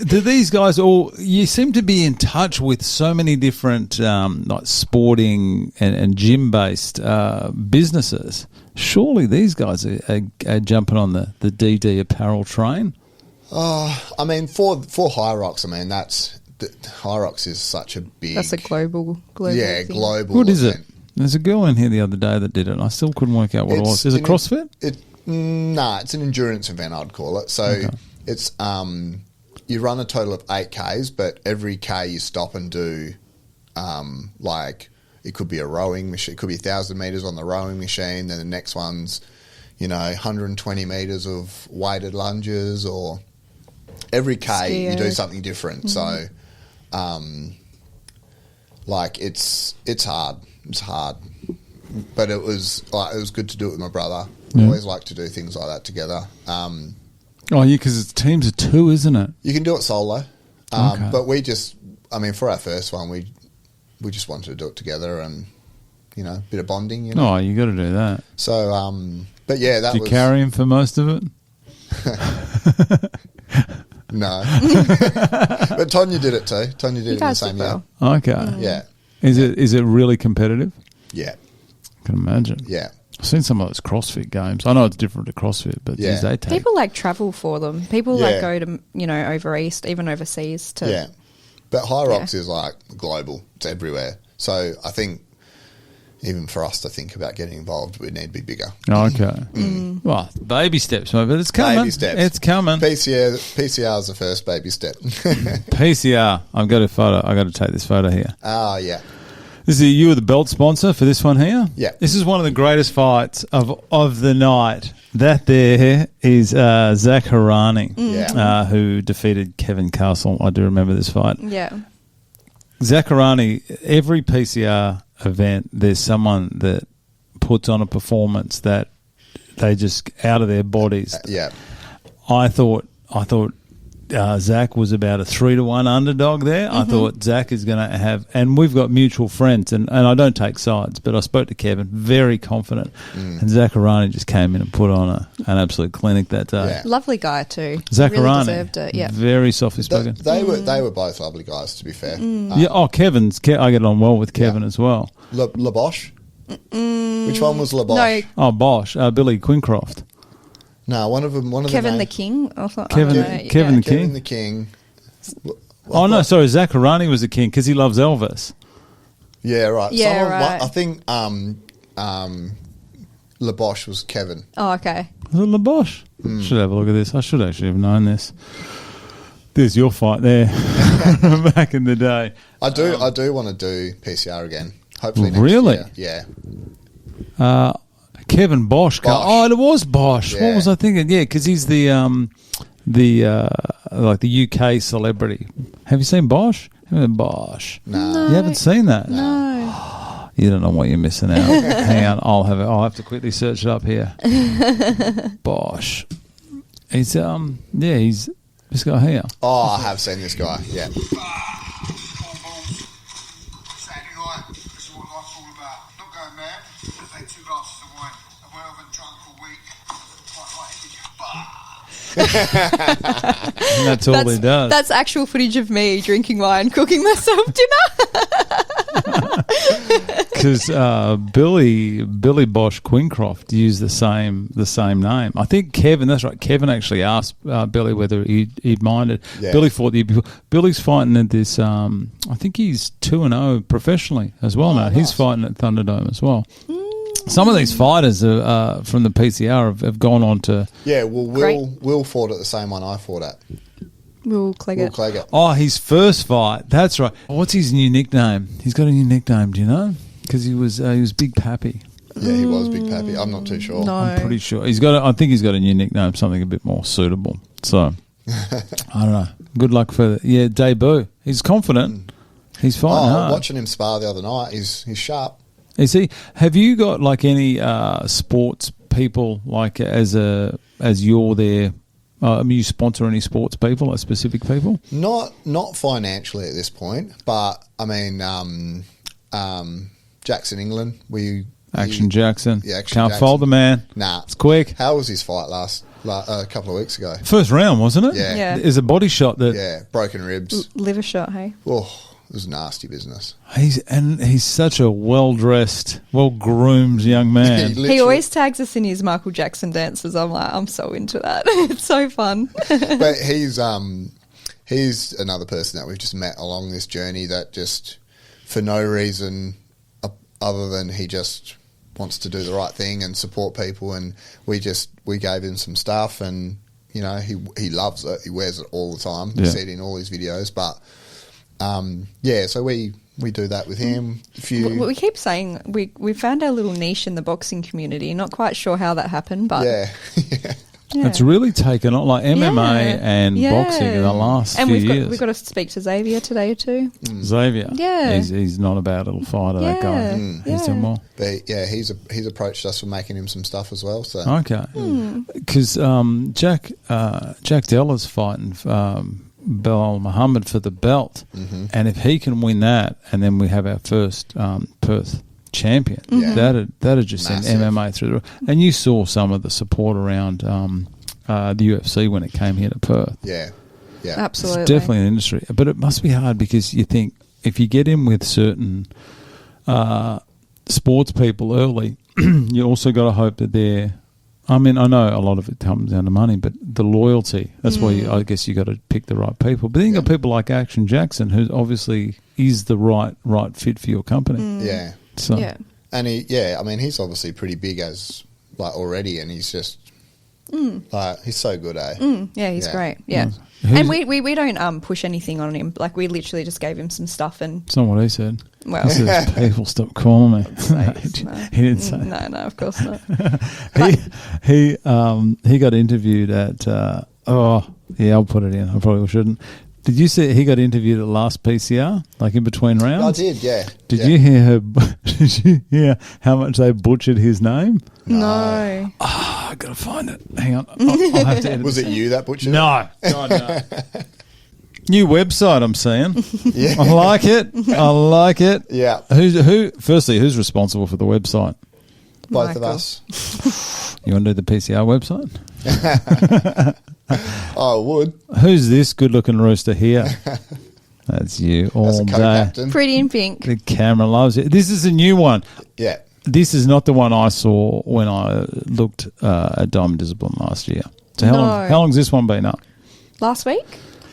Do these guys you seem to be in touch with so many different like sporting and gym-based businesses. Surely these guys are jumping on the DD Apparel train? I mean, for High Rocks, I mean, High Rocks is such a big... That's a global Yeah, thing. global What is event. it? There's a girl in here the other day that did it, and I still couldn't work out what it was. Is it CrossFit? Nah, it's an endurance event, I'd call it. So it's you run a total of 8 Ks, but every K you stop and do, like it could be a rowing machine, it could be 1,000 metres on the rowing machine, then the next one's 120 metres of weighted lunges, or every K you do something different. So like it's hard. It's hard, but it was good to do it with my brother. We always like to do things like that together. Because it's teams of 2, isn't it? You can do it solo, but for our first one, we just wanted to do it together, and a bit of bonding. Oh, you got to do that. So, but yeah, that Did you carry him for most of it? No, but Toneya did it too. Toneya did it in the same year. Okay, Yeah. Is it really competitive? Yeah. I can imagine. Yeah. I've seen some of those CrossFit games. I know it's different to CrossFit, but Yeah. they take People like travel for them. People Yeah. like go to, over east, even overseas to. Yeah. But High Rocks is like global. It's everywhere. So I think even for us to think about getting involved, we need to be bigger. Okay. Well, baby steps, mate, but it's coming. Baby steps. It's coming. PCR is the first baby step. PCR. I've got a photo. I've got to take this photo here. Ah, yeah. This is you were the belt sponsor for this one here. Yeah. This is one of the greatest fights of the night. That there is Zach Harani, Yeah. who defeated Kevin Castle. I do remember this fight. Yeah. Zach Harani, every PCR event, there's someone that puts on a performance that they just out of their bodies. Yeah. I thought Zach was about a 3-1 underdog there. I thought Zach is going to have, and we've got mutual friends, and I don't take sides, but I spoke to Kevin, very confident, and Zach Harani just came in and put on an absolute clinic that day. Yeah. Lovely guy too. Zach really Harani, deserved it. Yeah. very softly spoken. They were both lovely guys, to be fair. I get on well with Kevin as well. Le Bosch? Which one was Le Bosch? No, Oh, Bosch, Billy Quincroft. No, one of them. Kevin the King. Or something. Kevin- I don't know. Kevin Yeah. the King? Kevin the King. Oh, no, sorry, Zach Harani was the king because he loves Elvis. Yeah, right. Yeah, right. I think Le Bosch was Kevin. Oh, okay. Was it Le Bosch? Should have a look at this. I should actually have known this. There's your fight there back in the day. I do want to do PCR again. Hopefully next Really? year. Yeah. Kevin Bosch. Bosch. Oh, it was Bosch. Yeah. What was I thinking? Yeah, because he's the UK celebrity. Have you seen Bosch? Bosch. No. You haven't seen that? No. You don't know what you're missing out. Hang on, I'll have to quickly search it up here. Bosch. He's he's this guy here. Oh, I have seen this guy. Yeah. Saturday night, this is what life's all about. Not going mad, just take 2 glasses of wine. And when I've been drunk for a week, quite like it. And that's all he does. That's actual footage of me drinking wine, cooking myself dinner. Because Billy Bosch Quincroft used the same name. I think Kevin. That's right. Kevin actually asked Billy whether he'd minded. Yeah. Billy thought Billy's fighting at this. I think he's 2-0 professionally as well now. Nice. He's fighting at Thunderdome as well. Some of these fighters from the PCR have gone on to. Yeah, well, Great. Will fought at the same one I fought at. Will Will Cleggett. Cleggett. Oh, his first fight. That's right. What's his new nickname? He's got a new nickname. Do you know? Because he was Big Pappy. Yeah, he was Big Pappy. I'm not too sure. No. I'm pretty sure I think he's got a new nickname, something a bit more suitable. So I don't know. Good luck for debut. He's confident. He's fighting hard. Watching him spar the other night, he's sharp. Is he? Have you got like any sports people like as you're there? You sponsor any sports people, like specific people? Not financially at this point, but I mean, Jackson, England. Action Jackson. Yeah, Action Can't Jackson. fold the man. Nah, It's quick. How was his fight a couple of weeks ago? First round, wasn't it? Yeah. Yeah. Is a body shot that Yeah, broken ribs. Liver shot, hey? Oh, it was nasty business. he's such a well-dressed, well-groomed young man. Literally- He always tags us in his Michael Jackson dances. I'm so into that. It's so fun. But he's another person that we've just met along this journey that just, for no reason other than he just wants to do the right thing and support people, and we gave him some stuff, and you know he loves it. He wears it all the time. You see it in all his videos, but so we do that with him. We keep saying we found our little niche in the boxing community. Not quite sure how that happened, but yeah. yeah. It's really taken on, like MMA and boxing in the last and few we've years. got to speak to Xavier today too. Xavier, Yeah. he's not a bad little fighter. That guy, Yeah. he's done well. But yeah, he's approached us for making him some stuff as well. So Okay, because Jack Della's fighting Belal Muhammad for the belt, and if he can win that, and then we have our first Perth champion, that'd just send Massive. MMA through the roof. And you saw some of the support around the UFC when it came here to Perth. yeah. Absolutely. It's definitely an industry, but it must be hard because you think if you get in with certain sports people early, you also got to hope that they're. I mean, I know a lot of it comes down to money, but the loyalty, that's why I guess you got to pick the right people. But then you got people like Action Jackson, who obviously is the right fit for your company. Yeah. So. Yeah. And I mean, he's obviously pretty big as like already, and he's just like he's so good, eh? Yeah, he's great. Yeah. Who's- And we don't push anything on him. Like, we literally just gave him some stuff and... It's not what he said. Well... He says, people stop calling me. No. He didn't say. No, of course not. He got interviewed at... I'll put it in. I probably shouldn't. Did you see he got interviewed at last PCR, like in between rounds? I did, yeah. Did you hear her? Did you hear how much they butchered his name? No. Oh, I gotta find it. Hang on, I'll have to edit. Was this it you that butchered? No, God, no. New website, I'm seeing. Yeah. I like it. Yeah. Who's responsible for the website? Both of Michael. us. You want to do the PCR website? Oh, I would. Who's this good-looking rooster here? That's you all That's a day. co-captain. Pretty in pink. The camera loves it. This is a new one. Yeah. This is not the one I saw when I looked at Diamond Discipline last year. So how long's this one been up? Last week?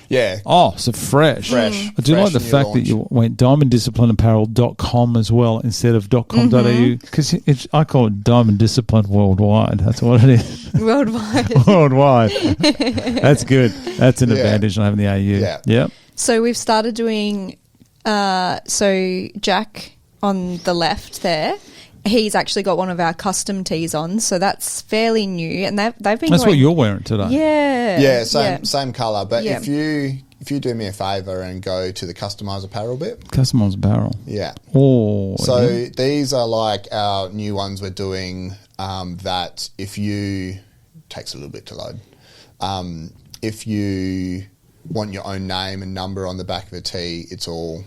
Yeah. Oh, so fresh. Fresh. I do Fresh like the new fact launch. that you went diamonddisciplineapparel.com as well instead of .com.au because I call it Diamond Discipline Worldwide. That's what it is. Worldwide. Worldwide. That's good. That's an advantage not having the AU. Yeah. Yep. So we've started doing... so Jack on the left there, he's actually got one of our custom tees on, so that's fairly new. And they've been That's going, what you're wearing today. Yeah. Yeah, same colour. But Yeah. if you do me a favour and go to the customise apparel bit. Customized apparel. Yeah. Oh. So yeah. these are like our new ones we're doing that if you... Takes a little bit to load. If you want your own name and number on the back of a tee, it's all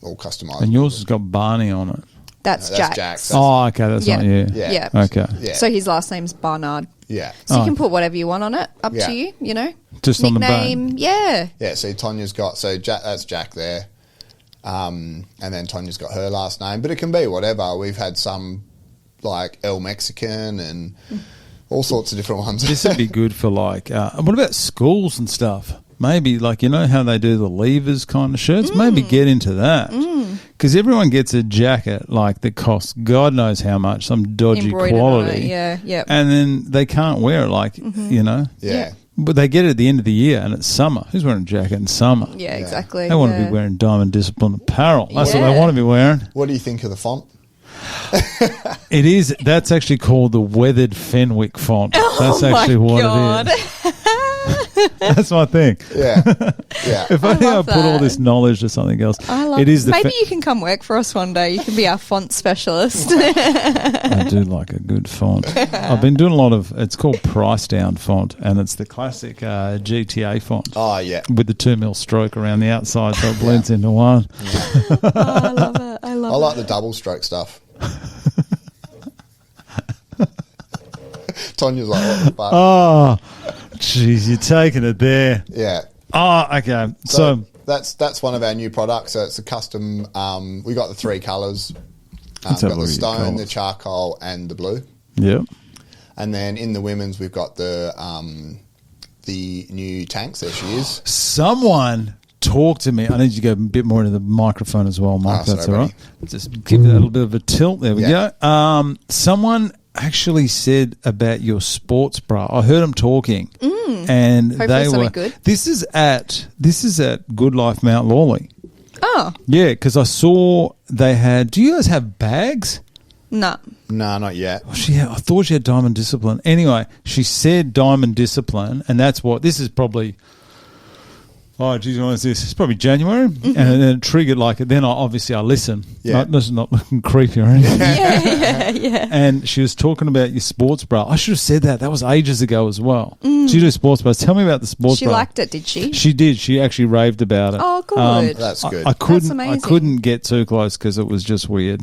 customised. And yours has got Barney on it. That's No, Jack's. Jack's. Oh, okay. That's not you. Yeah. Yeah. Okay. Yeah. So his last name's Barnard. Yeah. So you Oh. can put whatever you want on it, up Yeah. to you, you know. Just on the back. Nickname, yeah. Yeah, so Tonya's got... So that's Jack there. And then Tonya's got her last name. But it can be whatever. We've had some like El Mexican and all sorts of different ones. This would be good for like, what about schools and stuff? Maybe like, you know how they do the levers kind of shirts? Maybe get into that. Because everyone gets a jacket like that costs God knows how much, some dodgy Embroidered on quality. it, yeah, yeah. And then they can't wear it like, you know. Yeah. But they get it at the end of the year and it's summer. Who's wearing a jacket in summer? Yeah, exactly. They want to yeah. be wearing Diamond Discipline apparel. That's what Yeah. they want to be wearing. What do you think of the font? It is. That's actually called the Weathered Fenwick font. That's Oh actually my what God. it is. That's my thing. Yeah. Yeah. If only I love put all that. this knowledge to something else. I love It is the Maybe you can come work for us one day. You can be our font specialist. I do like a good font. I've been doing a lot of. It's called Price Down font, and it's the classic GTA font Oh, yeah. with the 2 mil stroke around the outside, so it blends into one. Oh, I love it. I love I it. like the double stroke stuff. Tonya's like, what the fuck? Oh, jeez, you're taking it there. Yeah. Oh, okay. So that's one of our new products. So it's a custom. We got the 3 colours. Let's We've have a got the look at your stone, the colours. charcoal, and the blue. yeah. And then in the women's, we've got the new tanks. There she is. Someone talk to me. I need you to go a bit more into the microphone as well, Mike. Sorry, That's all right. buddy. Just give that a little bit of a tilt. There we Yeah. go. Someone actually said about your sports bra. I heard them talking, and Hopefully they something were. good. This is at Good Life Mount Lawley. Oh, Yeah, because I saw they had. Do you guys have bags? no. No, not yet. Oh, I thought she had Diamond Discipline. Anyway, she said Diamond Discipline, and that's what this is probably. Oh, geez, when is this? It's probably January, and then it triggered like it. Then I listen. Yeah. Not looking creepy or anything. Yeah. And she was talking about your sports bra. I should have said that. That was ages ago as well. So you do sports bras. Tell me about the sports She bra. liked it, did she? She did. She actually raved about it. Oh, good. That's good. I couldn't. That's I amazing. couldn't get too close because it was just weird.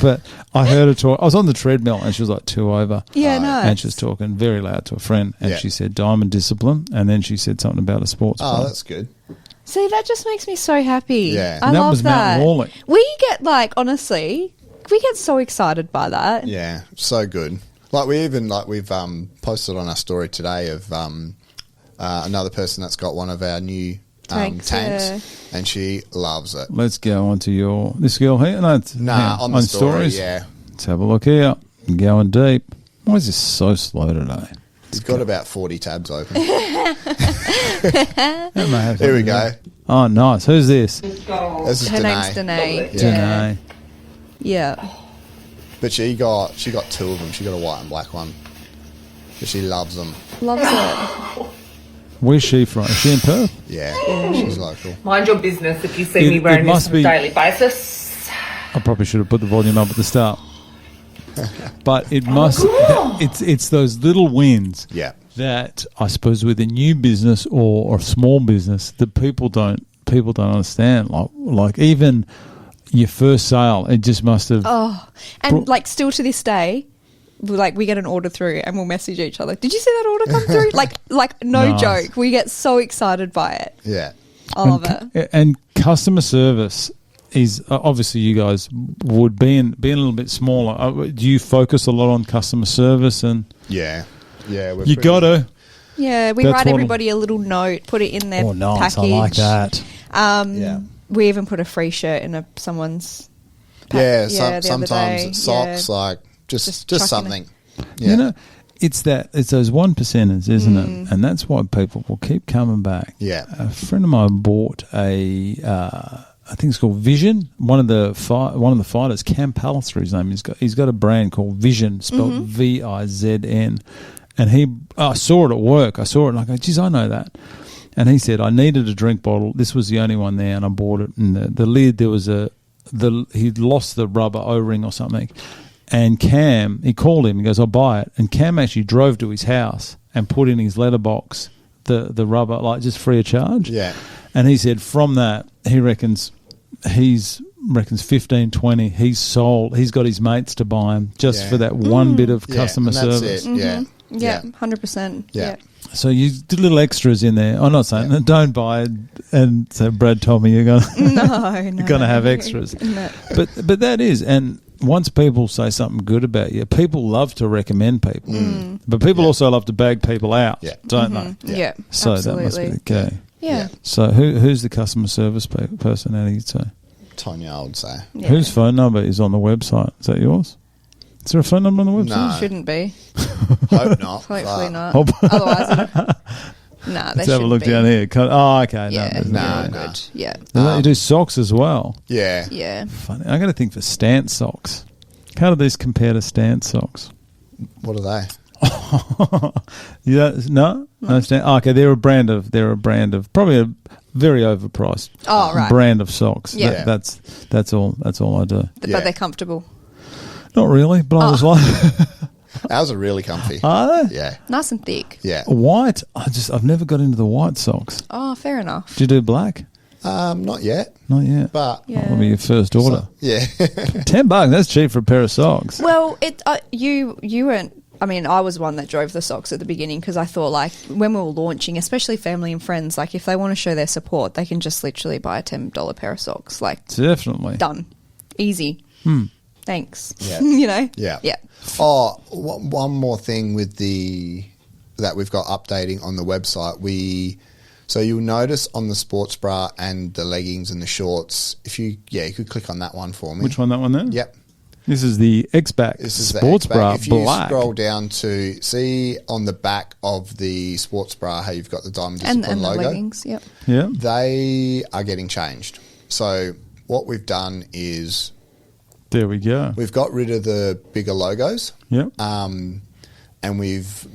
But I heard her talk. I was on the treadmill and she was like 2 over. Yeah, nice. And she was talking very loud to a friend, and Yeah. she said Diamond Discipline, and then she said something about a sports bra. Oh, that's good. See, that just makes me so happy. Yeah. I And that love was Mount that. Lawley. We get honestly, we get so excited by that. Yeah, so good. Like we've posted on our story today of another person that's got one of our new tanks, and she loves it. Let's go on to this girl here. No, it's on the story, stories. yeah. Let's have a look here. Going deep. Why is this so slow today? It's got about 40 tabs open. Here we go. Oh, nice. Who's this? This is Her name's Danae. Danae. Danae. Yeah. But she got two of them. She got a white and black one. But she loves them. Loves it. Where's she from? Is she in Perth? Yeah, she's local. Mind your business if you see me wearing this on a daily basis. I probably should have put the volume up at the start. But it must. It's those little wins. Yeah. That I suppose with a new business or a small business that people don't understand. Like even your first sale, it just must have. Oh, and like still to this day, we get an order through and we'll message each other. Did you see that order come through? like no Nice. joke. We get so excited by it. Yeah. I love it. And customer service is obviously you guys would being a little bit smaller. Do you focus a lot on customer service and? Yeah. Yeah. You got to. Yeah, we That's write what everybody a little note, put it in their package. I like that. Yeah. We even put a free shirt in someone's Yeah. the other Sometimes day. it's socks, Yeah. like just chucking something. it. Yeah. You know, it's those 1%ers, isn't it? And that's why people will keep coming back. Yeah. A friend of mine bought I think it's called Vision. One of the fighters, Cam Pallister, his name. He's got a brand called Vision, spelled VIZN. And I saw it at work. I saw it and I go, geez, I know that. And he said, I needed a drink bottle. This was the only one there, and I bought it. And the lid, there was he'd lost the rubber O-ring or something. And Cam, he called him. He goes, I'll buy it. And Cam actually drove to his house and put in his letterbox the rubber, like just free of charge. Yeah. And he said from that, he reckons 15, 20, he's got his mates to buy him just for that one bit of customer and that's service. It. Yeah. Yeah, 100%. Yeah. So you did little extras in there. I'm not saying don't buy it. And so Brad told me you're going to have extras. No. But that is, and once people say something good about you, people love to recommend people. But people also love to bag people out, don't they? Yeah, So absolutely. that must be the key. Yeah. So who's the customer service person out of you two? Tonya, I would say. Yeah. Whose phone number is on the website? Is that yours? Is there a phone number on the website? No. Shouldn't be. Hope not. Hopefully not. Hope- Otherwise, nah, Let's have a look down here. Oh, okay. Yeah, No, no. good. Yeah. You do socks as well. Yeah. Yeah. Funny. I got to think for stance socks. How do these compare to stance socks? What are they? No. Stance. Oh, okay, they're a brand of probably a very overpriced brand of socks. Yeah. That's all I do. But they're comfortable. Not really, but I was like, Ours are really comfy. are they? Yeah. Nice and thick. Yeah. White. I've never got into the white socks. Oh, fair enough. Do you do black? Not yet. Not yet. But Yeah. That'll be your first order. yeah. $10. That's cheap for a pair of socks. Well, you weren't. I mean, I was one that drove the socks at the beginning because I thought, like, when we were launching, especially family and friends, like, if they want to show their support, they can just literally buy a $10 pair of socks. Like, Definitely. done. Easy. Thanks. Yeah. You know? Yeah. Yeah. Oh, one more thing with that we've got updating on the website. So you'll notice on the sports bra and the leggings and the shorts, you could click on that one for me. Which one? That one there? Yep. This is the X-Back This is sports the bra X-Back. If you black. scroll down to see on the back of the sports bra how you've got the Diamond Discipline And the logo. leggings, yep. Yeah. They are getting changed. So what we've done is There we go. we've got rid of the bigger logos. Yep. And we've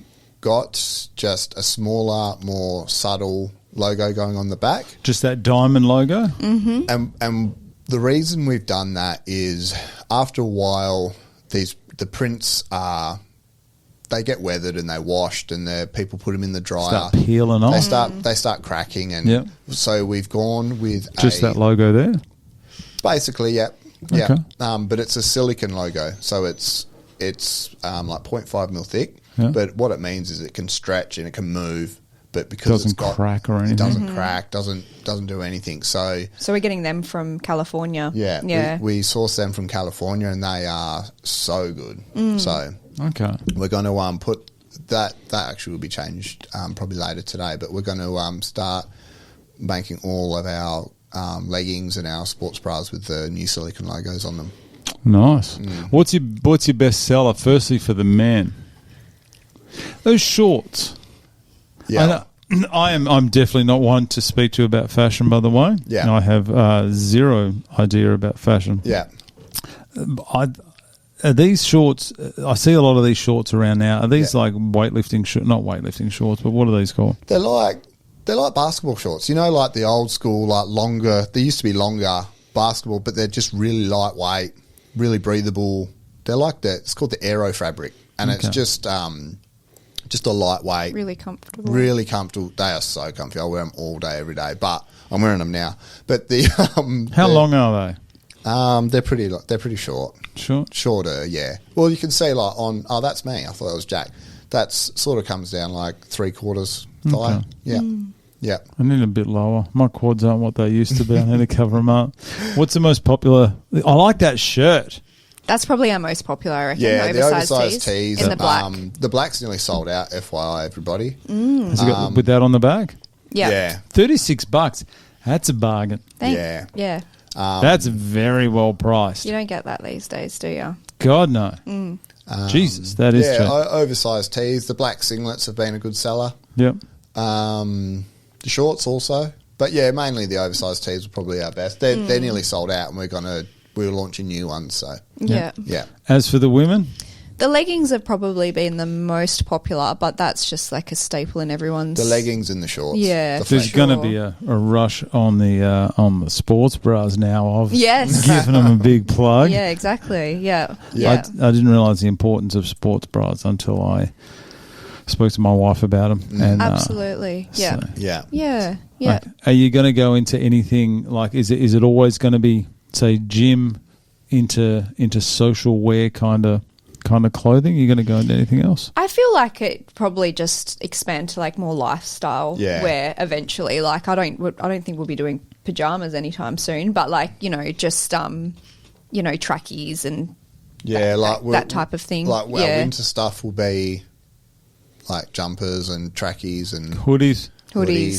got just a smaller, more subtle logo going on the back. Just that diamond logo. And the reason we've done that is after a while, the prints they get weathered and they washed, and people put them in the dryer. Start peeling off. They start cracking, and Yep. so we've gone with Just that logo there. Basically, yeah. Okay. But it's a silicon logo, so it's like 0.5 mil thick. Yeah. But what it means is it can stretch and it can move, but because doesn't crack or anything. It doesn't crack, doesn't do anything. So we're getting them from California. Yeah. We source them from California, and they are so good. So we're going to put that actually will be changed probably later today, but we're going to start making all of our leggings and our sports bras with the new silicone logos on them. Nice. What's your best seller? Firstly, for the men, those shorts. Yeah, I'm definitely not one to speak to about fashion. By the way, yeah, I have zero idea about fashion. Yeah, are these shorts? I see a lot of these shorts around now. Are these like weightlifting? Not weightlifting shorts, but what are these called? They're like basketball shorts. You know, like the old school, like longer. They used to be longer basketball, but they're just really lightweight, really breathable. They're like that. It's called the aero fabric, and it's just a lightweight, really comfortable. Really comfortable. They are so comfy. I wear them all day, every day. But I'm wearing them now. But the how long are they? They're pretty short. Shorter, yeah. Well, you can see like on. Oh, that's me. I thought it was Jack. That's sort of comes down like 3/4 thigh. Okay. Yeah. Yeah. I need a bit lower. My quads aren't what they used to be. I need to cover them up. What's the most popular? I like that shirt. That's probably our most popular, I reckon. Yeah, the oversized tees. In the black. The black's nearly sold out, FYI, everybody. Has it got with that on the back? Yeah. $36. That's a bargain. Yeah. Yeah. That's very well priced. You don't get that these days, do you? God, no. Jesus, that is cheap. Oversized tees. The black singlets have been a good seller. Yep. The shorts also. But yeah, mainly the oversized tees are probably our best. They're nearly sold out, and we're launching new ones. So yeah. As for the women, the leggings have probably been the most popular, but that's just like a staple in everyone's. The leggings and the shorts. Yeah, there's going to be a rush on the sports bras now. I've given them a big plug. Yeah, exactly. Yeah. I didn't realise the importance of sports bras until I spoke to my wife about them. And, absolutely. Yeah. So. Yeah. Yeah. Yeah. Like, are you going to go into anything like? Is it always going to be, say, gym into social wear kind of clothing? You're going to go into anything else? I feel like it probably just expand to like more lifestyle wear eventually. Like I don't think we'll be doing pajamas anytime soon, but like just trackies and that type of thing. Like our winter stuff will be like jumpers and trackies and hoodies.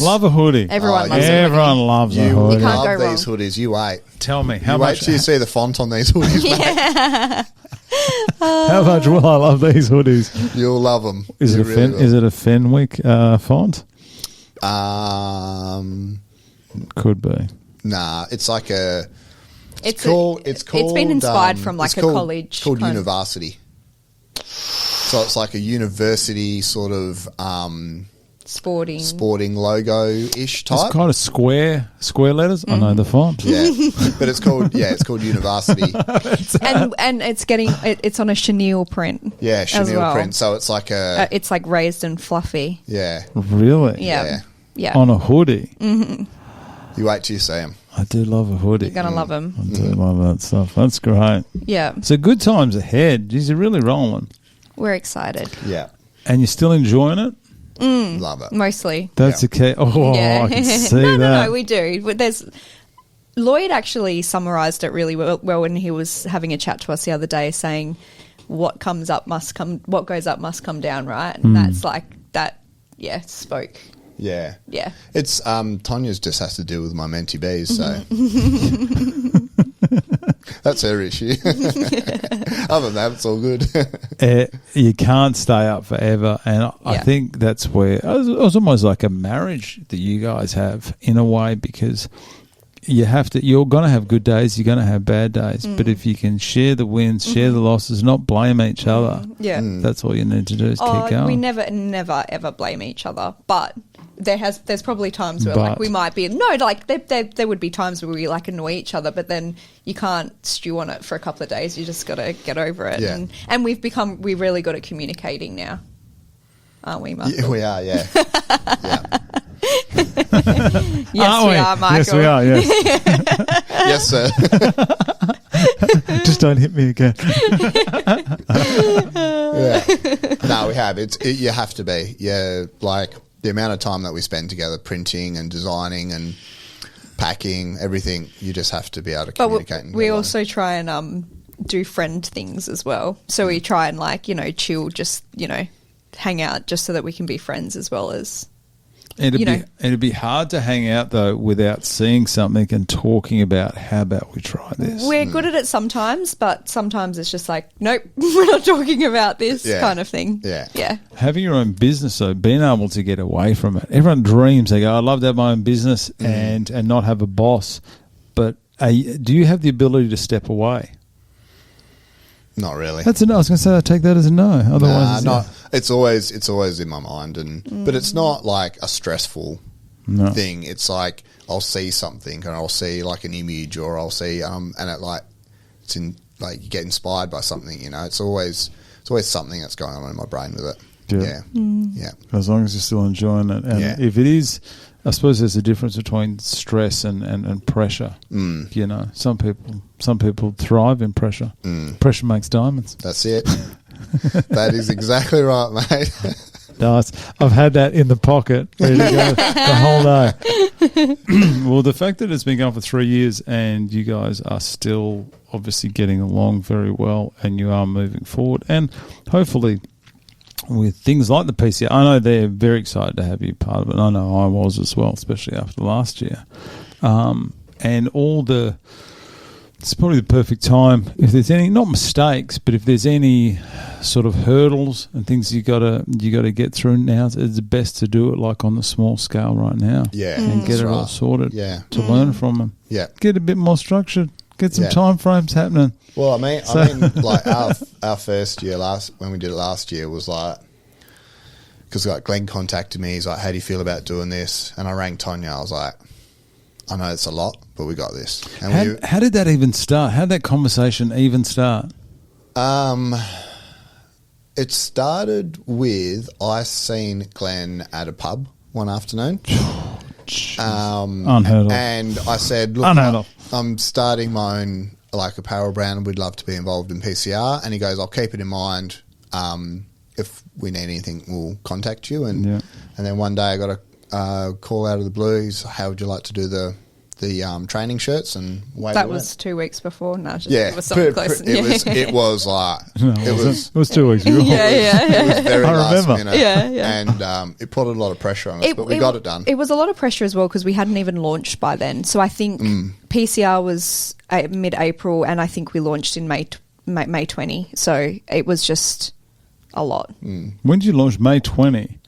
Love a hoodie. Everyone loves a hoodie. You can't love go these wrong. hoodies. You wait. Tell me how much. Wait till you see the font on these hoodies, mate. How much will I love these hoodies? You'll love them. Is it a Fenwick font? Could be. Nah, it's like a. It's called. It's been inspired from like a college. It's called university. So it's like a university sort of sporting logo-ish type. It's kind of square letters. I know the font. Yeah, but it's called university. and it's on a chenille print. Yeah, chenille print. So it's like it's like raised and fluffy. Yeah. Really? Yeah. On a hoodie. Mm-hmm. You wait till you see them. I do love a hoodie. You're gonna love them. I do love that stuff. That's great. Yeah. So good times ahead. Geez, you're really rolling. We're excited. Yeah. And you're still enjoying it? Love it. Mostly. That's okay. Oh, yeah. I can see that. No, we do. Lloyd actually summarised it really well when he was having a chat to us the other day, saying what goes up must come down, right? And that's like that. Yeah, spoke. Yeah. Yeah. It's Tonya's just has to deal with my mentee bees, so that's her issue. Other than that, it's all good. You can't stay up forever, and I think that's where it was almost like a marriage that you guys have in a way, because you're going to have good days, you're going to have bad days, but if you can share the wins, share the losses, not blame each other, that's all you need to do is keep going. We never ever blame each other, but there's probably times where like we might be there would be times where we like annoy each other, but then you can't stew on it for a couple of days. You just got to get over it. Yeah. And we're really good at communicating now, aren't we, Michael? Yeah, we are. Yeah. Yes, we are, Michael. Yes, we are. Yes. Yes, sir. Just don't hit me again. Yeah. No, we have. You have to be. Yeah, like the amount of time that we spend together printing and designing and packing, everything, you just have to be able to communicate. But we also try and do friend things as well. So we try and like, chill, just, hang out just so that we can be friends as well as... It'd be hard to hang out, though, without seeing something and talking about how about we try this. We're good at it sometimes, but sometimes it's just like, nope, we're not talking about this kind of thing. Yeah. Having your own business, though, being able to get away from it. Everyone dreams. They go, I'd love to have my own business and not have a boss. But do you have the ability to step away? Not really. That's a no. I was going to say I take that as a no. Otherwise, it's always in my mind, but it's not like a stressful thing. It's like I'll see something and I'll see like an image, or I'll see and it it's in like you get inspired by something. It's always something that's going on in my brain with it. Yeah. As long as you're still enjoying it, and if it is. I suppose there's a difference between stress and pressure. Some people thrive in pressure. Pressure makes diamonds. That's it. That is exactly right, mate. Nice. I've had that in the pocket, ready to go the whole day. Well, the fact that it's been going for 3 years and you guys are still obviously getting along very well and you are moving forward, and hopefully with things like the PCR, I know they're very excited to have you part of it. I know I was as well, especially after last year. And it's probably the perfect time. If there's any, not mistakes, but if there's any sort of hurdles and things you gotta get through now, it's best to do it like on the small scale right now. Yeah, and get it all sorted. Yeah, to learn from them. Yeah, get a bit more structured. Get some time frames happening. Well, I mean, like our first year when we did it last year was like, because like Glenn contacted me. He's like, "How do you feel about doing this?" And I rang Toneya. I was like, "I know it's a lot, but we got this." And how did that even start? How did that conversation even start? It started with I seen Glenn at a pub one afternoon. Unheard of. And I said, "Look, I'm starting my own like apparel brand. We'd love to be involved in PCR." And he goes, "I'll keep it in mind. If we need anything, we'll contact you." And then one day I got a call out of the blue. He's, "How would you like to do the training shirts?" And that was 2 weeks before. No, it was something close. It was like it was 2 weeks ago. It was very last minute. Yeah. And it put a lot of pressure on us, but we got it done. It was a lot of pressure as well because we hadn't even launched by then. So I think PCR was mid-April, and I think we launched in May 20. So it was just a lot. When did you launch? May 20?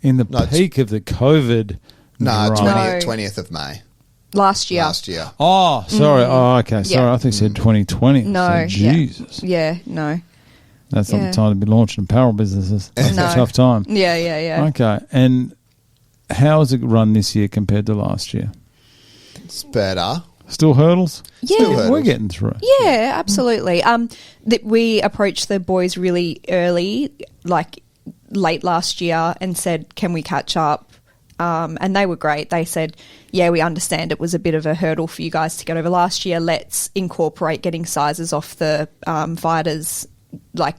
In the peak of the COVID? No, 20th of May. Last year. Oh, sorry. Oh, okay. Sorry, I think you said 2020. No. So, Jesus. Yeah, no. That's not the time to be launching apparel businesses. That's a tough time. Yeah. Okay. And how has it run this year compared to last year? It's better. Still hurdles? Yeah. We're getting through. Yeah, absolutely. We approached the boys really early, like late last year, and said, "Can we catch up?" And they were great. They said, "Yeah, we understand it was a bit of a hurdle for you guys to get over last year. Let's incorporate getting sizes off the fighters, like,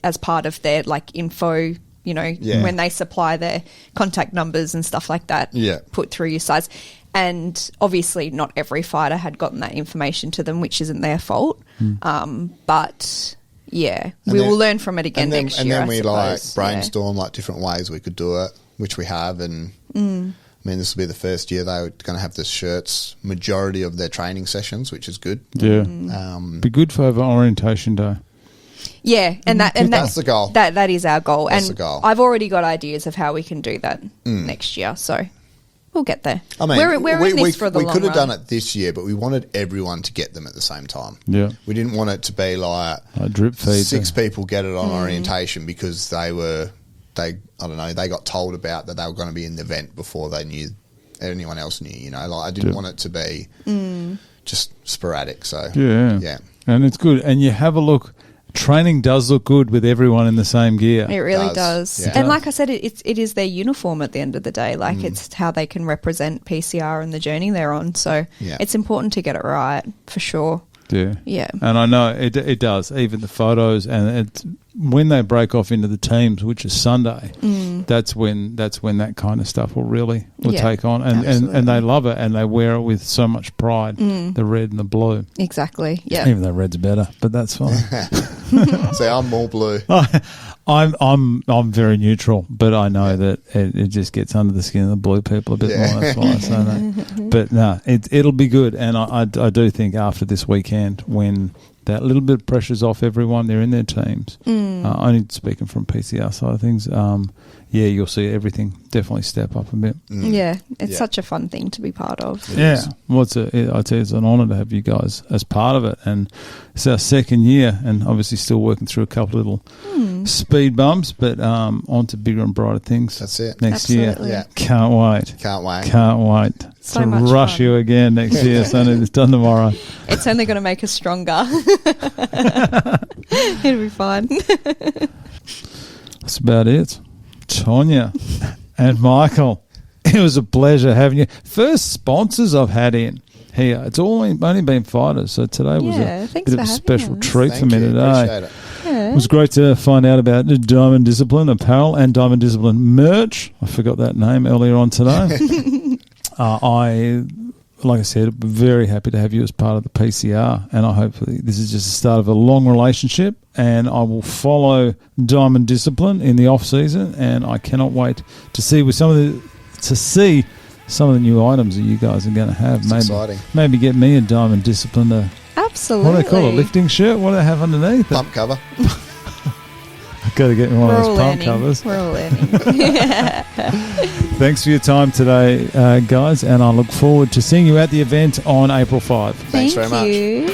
as part of their like info, when they supply their contact numbers and stuff like that, put through your size." And obviously not every fighter had gotten that information to them, which isn't their fault. But we will learn from it again next year. And then we brainstorm like different ways we could do it, which we have. And I mean, this will be the first year they're going to have the shirts majority of their training sessions, which is good. Yeah, be good for orientation day. Yeah, and that's the goal. That is our goal. That's and the goal. I've already got ideas of how we can do that next year. So we'll get there. I mean, we're in this for the long run. We could have done it this year, but we wanted everyone to get them at the same time. Yeah, we didn't want it to be like drip feed. 6 people get it on orientation because they got told about that they were going to be in the event before they knew anyone else knew. I didn't want it to be just sporadic. So yeah, and it's good. And you have a look. Training does look good with everyone in the same gear. It really does. Yeah. And like I said, it is their uniform at the end of the day. Like it's how they can represent PCR and the journey they're on. So it's important to get it right for sure. Yeah. And I know it does. Even the photos, and when they break off into the teams, which is Sunday, that's when that kind of stuff will take on, and they love it, and they wear it with so much pride. The red and the blue, exactly. Yeah, even though red's better, but that's fine. See, I'm more blue. I'm very neutral, but I know that it just gets under the skin of the blue people a bit more. That's why I say that. But no, it'll be good, and I do think after this weekend, when that little bit of pressure's off everyone, they're in their teams. Only speaking from PCR side of things, you'll see everything definitely step up a bit. Yeah, it's such a fun thing to be part of. I tell you, it's an honour to have you guys as part of it, and it's our second year, and obviously still working through a couple of little speed bumps, but on to bigger and brighter things. That's it. Next Absolutely. year. Can't wait. Can't wait So to much rush fun. you again next year. So it's done tomorrow. It's only going to make us stronger. It'll be fine. That's about it. Toneya and Michael, it was a pleasure having you. First sponsors I've had in here. It's only been fighters, so today was a bit of a special treat for me today. Appreciate it. It was great to find out about Diamond Discipline Apparel and Diamond Discipline Merch. I forgot that name earlier on today. Like I said, very happy to have you as part of the PCR, and I hope this is just the start of a long relationship, and I will follow Diamond Discipline in the off season, and I cannot wait to see some of the new items that you guys are going to have. It's exciting. Maybe get me a Diamond Discipline. Absolutely. What do they call it? A lifting shirt? What do they have underneath? Pump cover. I've got to get me one of those pump covers. We're all learning. Thanks for your time today, guys, and I look forward to seeing you at the event on April 5. Thanks very much. Thank you.